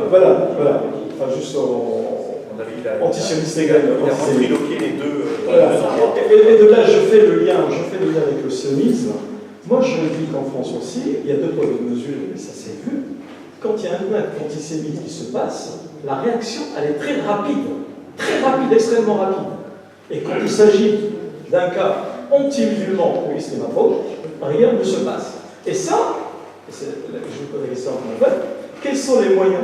Voilà. Enfin, juste antisioniste égal. Il a ventriloqué les deux. Et de là, je fais le lien avec le sionisme. Moi, je dis qu'en France aussi, il y a deux poids deux mesures, et ça s'est vu. Quand il y a un acte antisémite qui se passe, la réaction, elle est très rapide, extrêmement rapide. Et quand il s'agit d'un cas anti-musulman ou islamophobe, rien ne se passe. Et ça, je vous pose la question en fait, quels sont les moyens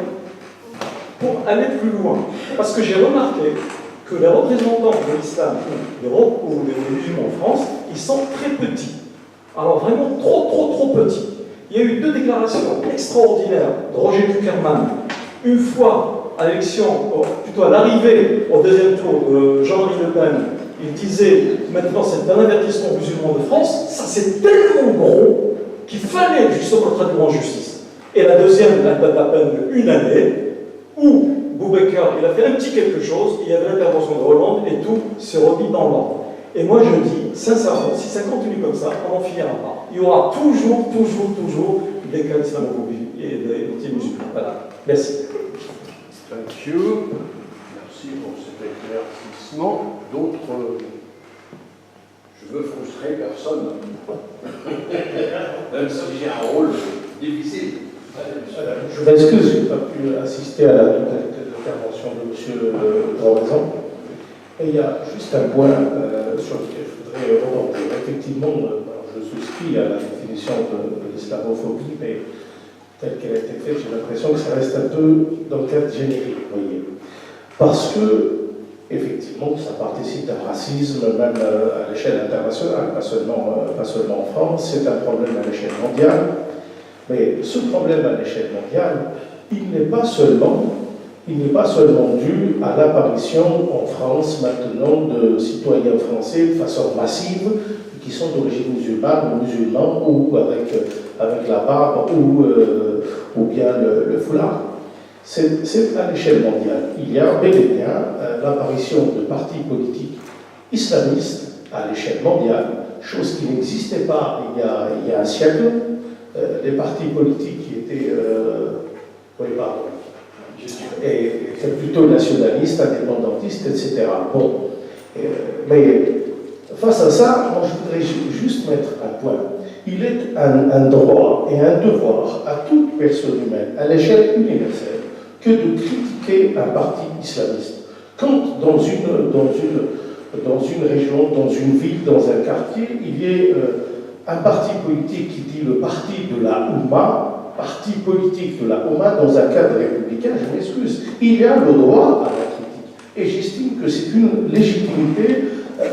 pour aller plus loin? Parce que j'ai remarqué que les représentants de l'islam ou des musulmans en France, ils sont très petits. Alors vraiment trop petits. Il y a eu deux déclarations extraordinaires de Roger Zuckerman. Une fois à l'élection, plutôt à l'arrivée au deuxième tour de Jean-Marie Le Pen, il disait maintenant c'est un avertissement musulman de France. Ça c'est tellement gros qu'il fallait justement le traduire en justice. Et la deuxième, elle date à peine une année, où Boubacar, il a fait un petit quelque chose, il y avait l'intervention de Hollande et tout s'est remis dans l'ordre. Et moi je dis, sincèrement, si ça continue comme ça, on n'en finira pas. Il y aura toujours des cas d'islamophobie et des anti-musulmans. Voilà. Merci. Thank you. Merci pour cet éclaircissement. D'autres. Je veux frustrer personne. Même si j'ai un rôle difficile. Je m'excuse, je n'ai pas pu assister à la totalité de l'intervention de M. Droizan. Et il y a juste un point sur lequel je voudrais rebondir. Effectivement, je souscris à la définition de l'islamophobie, mais telle qu'elle a été faite, j'ai l'impression que ça reste un peu dans le cadre générique, vous voyez. Parce que, effectivement, ça participe d'un racisme, même à l'échelle internationale, pas seulement en France, c'est un problème à l'échelle mondiale. Mais ce problème à l'échelle mondiale, il n'est pas seulement dû à l'apparition en France maintenant de citoyens français de façon massive qui sont d'origine musulmane ou musulmans ou avec la barbe ou bien le foulard. C'est à l'échelle mondiale. Il y a bel et bien l'apparition de partis politiques islamistes à l'échelle mondiale, chose qui n'existait pas il y a un siècle. Les partis politiques qui étaient étaient plutôt nationalistes, indépendantistes, etc. Bon. Mais face à ça, moi je voudrais juste mettre un point. Il est un droit et un devoir à toute personne humaine, à l'échelle universelle, que de critiquer un parti islamiste. Quand dans une région, dans une ville, dans un quartier, il y ait un parti politique qui dit le parti de la Oumma, parti politique de la Oumma dans un cadre républicain, je m'excuse, il y a le droit à la critique. Et j'estime que c'est une légitimité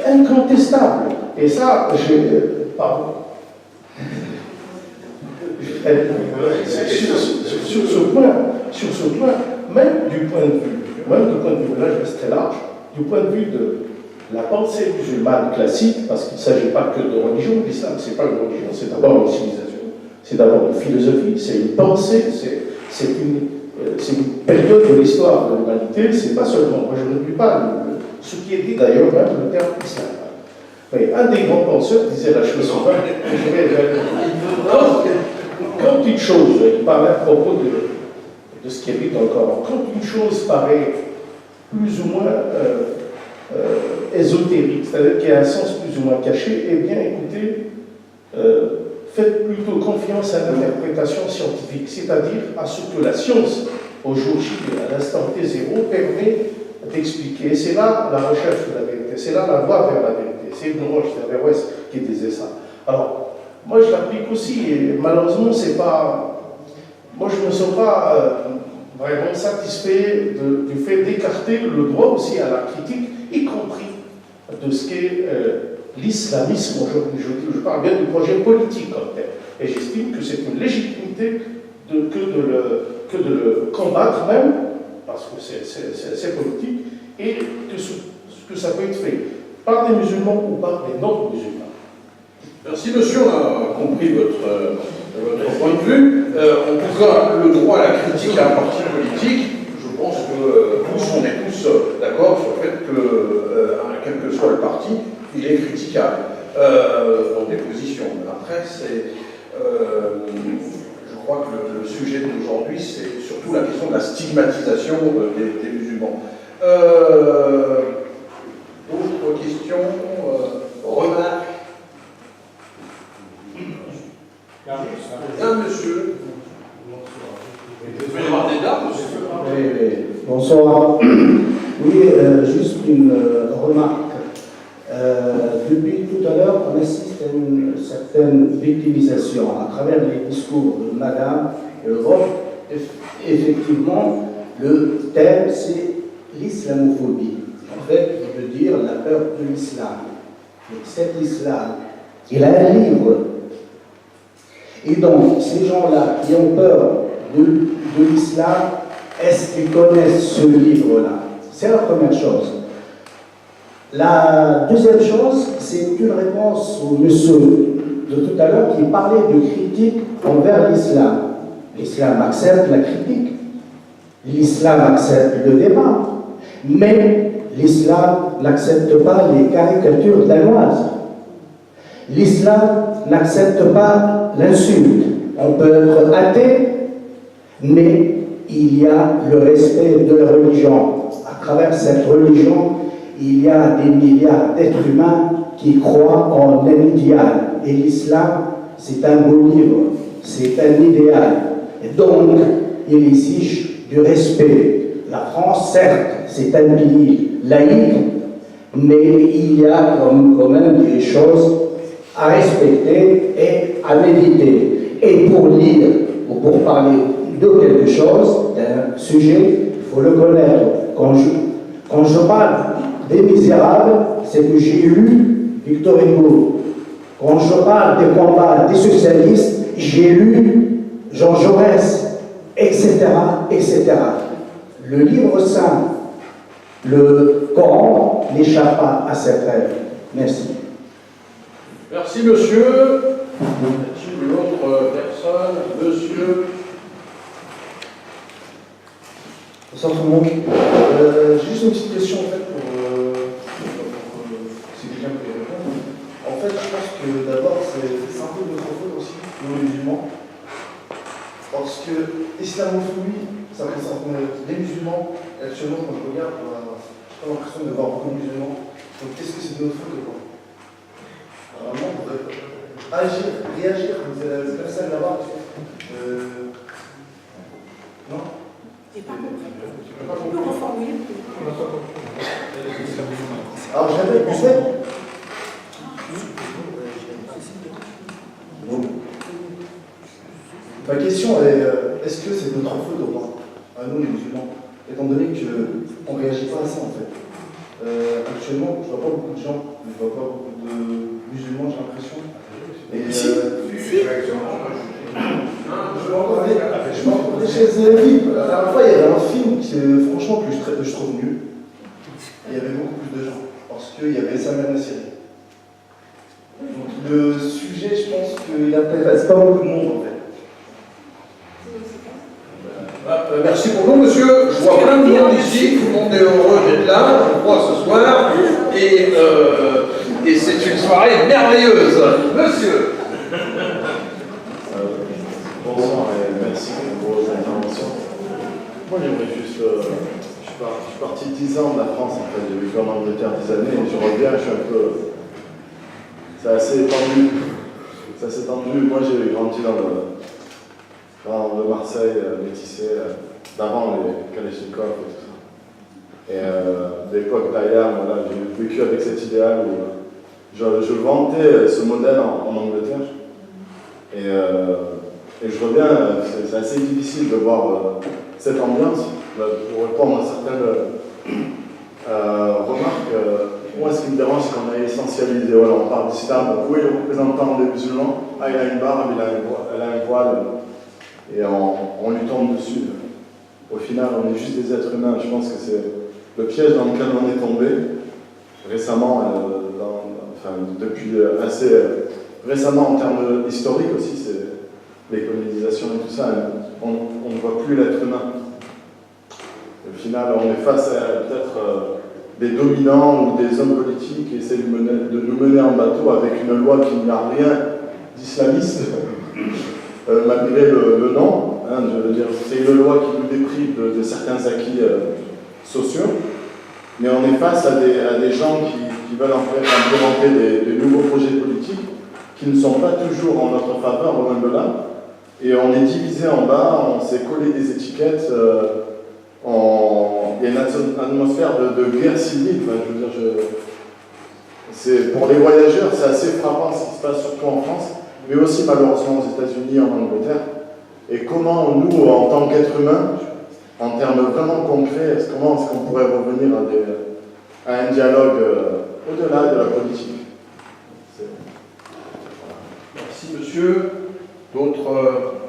incontestable. Et ça, pardon. sur ce point, même du point de vue, là je reste très large, du point de vue de la pensée musulmane classique, parce qu'il ne s'agit pas que de religion, l'islam c'est pas une religion, c'est d'abord une civilisation, c'est d'abord une philosophie, c'est une pensée, c'est une période de l'histoire de l'humanité, c'est pas seulement, moi je ne réduis pas ce qui est dit d'ailleurs même le terme islam. Mais un des grands penseurs disait la chose suivante, quand une chose, il parlait à propos de ce qui est dit dans le Coran, quand une chose paraît plus ou moins ésotérique, c'est-à-dire qu'il y a un sens plus ou moins caché, eh bien écoutez, faites plutôt confiance à l'interprétation scientifique, c'est-à-dire à ce que la science, au jour J, à l'instant T0, permet d'expliquer. C'est là la recherche de la vérité, c'est là la voie vers la vérité. C'est Ibn Rushd Averroès qui disait ça. Alors, moi je l'applique aussi, et malheureusement, c'est pas. Moi je ne me sens pas vraiment satisfait du fait d'écarter le droit aussi à la critique, y compris de ce qu'est l'islamisme aujourd'hui. Je parle bien du projet politique comme tel. Et j'estime que c'est une légitimité que de le combattre même, parce que c'est politique, et que ça peut être fait par des musulmans ou par des non-musulmans. Merci monsieur, on a compris votre point de vue. En tout cas, le droit à la critique à un parti politique, je pense que on est tous d'accord sur le fait que, quel que soit le parti, il est critiquable dans des positions. Après, je crois que le sujet d'aujourd'hui, c'est surtout la question de la stigmatisation des musulmans. D'autres questions, remarques? Bien, monsieur. Vous pouvez y avoir des dames, monsieur. Oui. Bonsoir. Oui, juste une remarque. Depuis tout à l'heure, on assiste à une certaine victimisation à travers les discours de madame et le vôtre. Effectivement, le thème, c'est l'islamophobie. En fait, il veut dire la peur de l'islam. Et cet islam, il a un livre. Et donc, ces gens-là qui ont peur de l'islam, est-ce qu'ils connaissent ce livre-là? C'est la première chose. La deuxième chose, c'est une réponse au monsieur de tout à l'heure qui parlait de critique envers l'islam. L'islam accepte la critique, l'islam accepte le débat, mais l'islam n'accepte pas les caricatures danoises. L'islam n'accepte pas l'insulte. On peut être athée, mais il y a le respect de la religion. À travers cette religion, il y a des milliards d'êtres humains qui croient en un idéal. Et l'islam, c'est un beau livre, c'est un idéal. Et donc, il exige du respect. La France, certes, c'est un pays laïque, mais il y a quand même des choses à respecter et à méditer. Et pour lire ou pour parler de quelque chose, d'un sujet, il faut le connaître. Quand je parle des Misérables, c'est que j'ai lu Victor Hugo. Quand je parle des combats des socialistes, j'ai lu Jean Jaurès, etc., etc. Le livre saint, le Coran, n'échappe pas à cette règle. Merci. Merci, monsieur. Une autre personne, monsieur. Bonsoir tout le monde. Juste une petite question en fait pour si quelqu'un peut y répondre. En fait, je pense que d'abord c'est un peu notre faute aussi, nous les musulmans, parce que l'islamophobie, ça concerne les musulmans. Et actuellement, quand je regarde, j'ai pas l'impression de voir beaucoup de musulmans. Donc, qu'est-ce que c'est de notre faute ou pas? Vraiment, on devrait agir, réagir comme c'est personne là-bas. Non? J'ai pas compris. Tu peux reformuler? Alors j'avais pensé. Ma question est, est-ce que c'est notre faute ou pas, à nous les musulmans, étant donné qu'on ne réagit pas à ça en fait. Actuellement, je ne vois pas beaucoup de gens, je ne vois pas beaucoup de musulmans, j'ai l'impression. Et, Je m'entendais chez Zévi. La dernière fois, il y avait un film qui, franchement, que je trouve nul. Il y avait beaucoup plus de gens. Parce qu'il y avait Samir Nasseri. Donc le sujet, je pense qu'il n'intéresse pas beaucoup de monde, en fait. Merci beaucoup, monsieur. Je vois plein de monde ici. Tout le monde est heureux d'être là, je crois, ce soir. Et c'est une soirée merveilleuse. Monsieur. Bonsoir et merci pour vos interventions. Moi, j'aimerais juste. Je suis parti 10 ans de la France, en fait. J'ai vécu en Angleterre 10 années et je reviens, je suis un peu. C'est assez étendu. Ça s'est tendu. Moi, j'ai grandi dans le Marseille, métissé, d'avant les Kalachnikov et tout ça. Et d'époque d'Ayam, voilà, j'ai vécu avec cet idéal où je vantais ce modèle en Angleterre. Et je reviens, c'est assez difficile de voir cette ambiance. Pour répondre à certaines remarques, moi ce qui me dérange, c'est qu'on a essentialisé. Voilà, on parle d'islam, où est le représentant des musulmans? Ah, il a une barbe, elle a un voile, et on lui tombe dessus. Au final, on est juste des êtres humains. Je pense que c'est le piège dans lequel on est tombé récemment, depuis assez récemment en termes historiques aussi, c'est les colonisations et tout ça, on ne voit plus l'être humain. Au final, on est face à peut-être des dominants ou des hommes politiques qui essaient de nous mener en bateau avec une loi qui n'a rien d'islamiste, malgré le nom. Hein, je veux dire, c'est une loi qui nous déprive de certains acquis sociaux, mais on est face à des gens qui veulent en fait implémenter des nouveaux projets politiques qui ne sont pas toujours en notre faveur, loin de là. Et on est divisé en bas, on s'est collé des étiquettes, il y a une atmosphère de guerre civile. Enfin, je veux dire, pour les voyageurs, c'est assez frappant ce qui se passe, surtout en France, mais aussi malheureusement aux États-Unis, en Angleterre. Et comment nous, en tant qu'êtres humains, en termes vraiment concrets, comment est-ce qu'on pourrait revenir à un dialogue au-delà de la politique? Merci, monsieur. D'autres.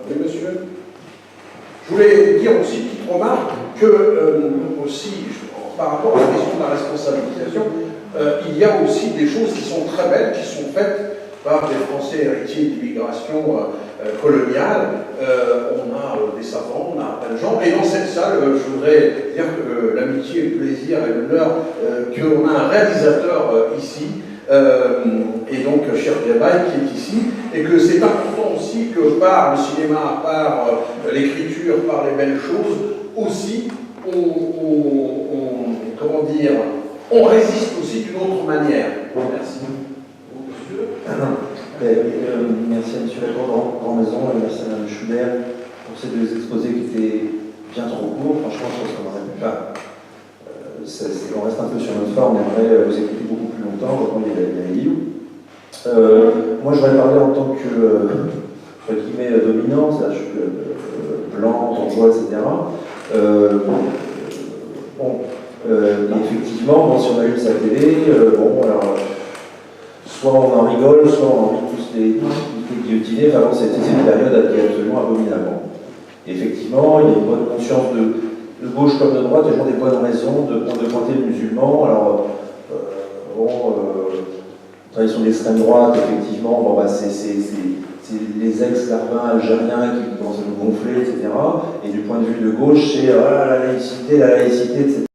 Oui, monsieur. Je voulais dire aussi, petite remarque, que aussi, par rapport à la question de la responsabilisation, il y a aussi des choses qui sont très belles, qui sont faites par des Français héritiers d'immigration coloniale. On a des savants, on a plein de gens. Et dans cette salle, je voudrais dire que l'amitié, le plaisir et l'honneur qu'on a un réalisateur ici, et donc Cher Diabaye qui est ici, et que c'est important aussi que par le cinéma, par l'écriture, par les belles choses, aussi on résiste aussi d'une autre manière. Merci. Merci à M. Lacour, Grand Maison, et merci à Mme Schubert pour ces deux exposés qui étaient bien trop courts. Franchement, je pense qu'on aurait pu faire. On reste un peu sur notre forme, on aimerait vous écouter beaucoup plus longtemps, quand il y a les livres. Moi, je vais parler en tant que, entre guillemets, dominant, c'est-à-dire blanc, bourgeois, etc. Effectivement, si on allume sa télé, alors, soit on en rigole, soit on a envie de tous les guillotiner. Enfin, c'était une période qui est absolument abominable. Et effectivement, il y a une bonne conscience de gauche comme de droite, toujours des bonnes raisons de pointer le musulman. Alors, tradition d'extrême droite, effectivement, c'est les ex-larbins algériens qui commencent à nous gonfler, etc. Et du point de vue de gauche, c'est la laïcité, etc.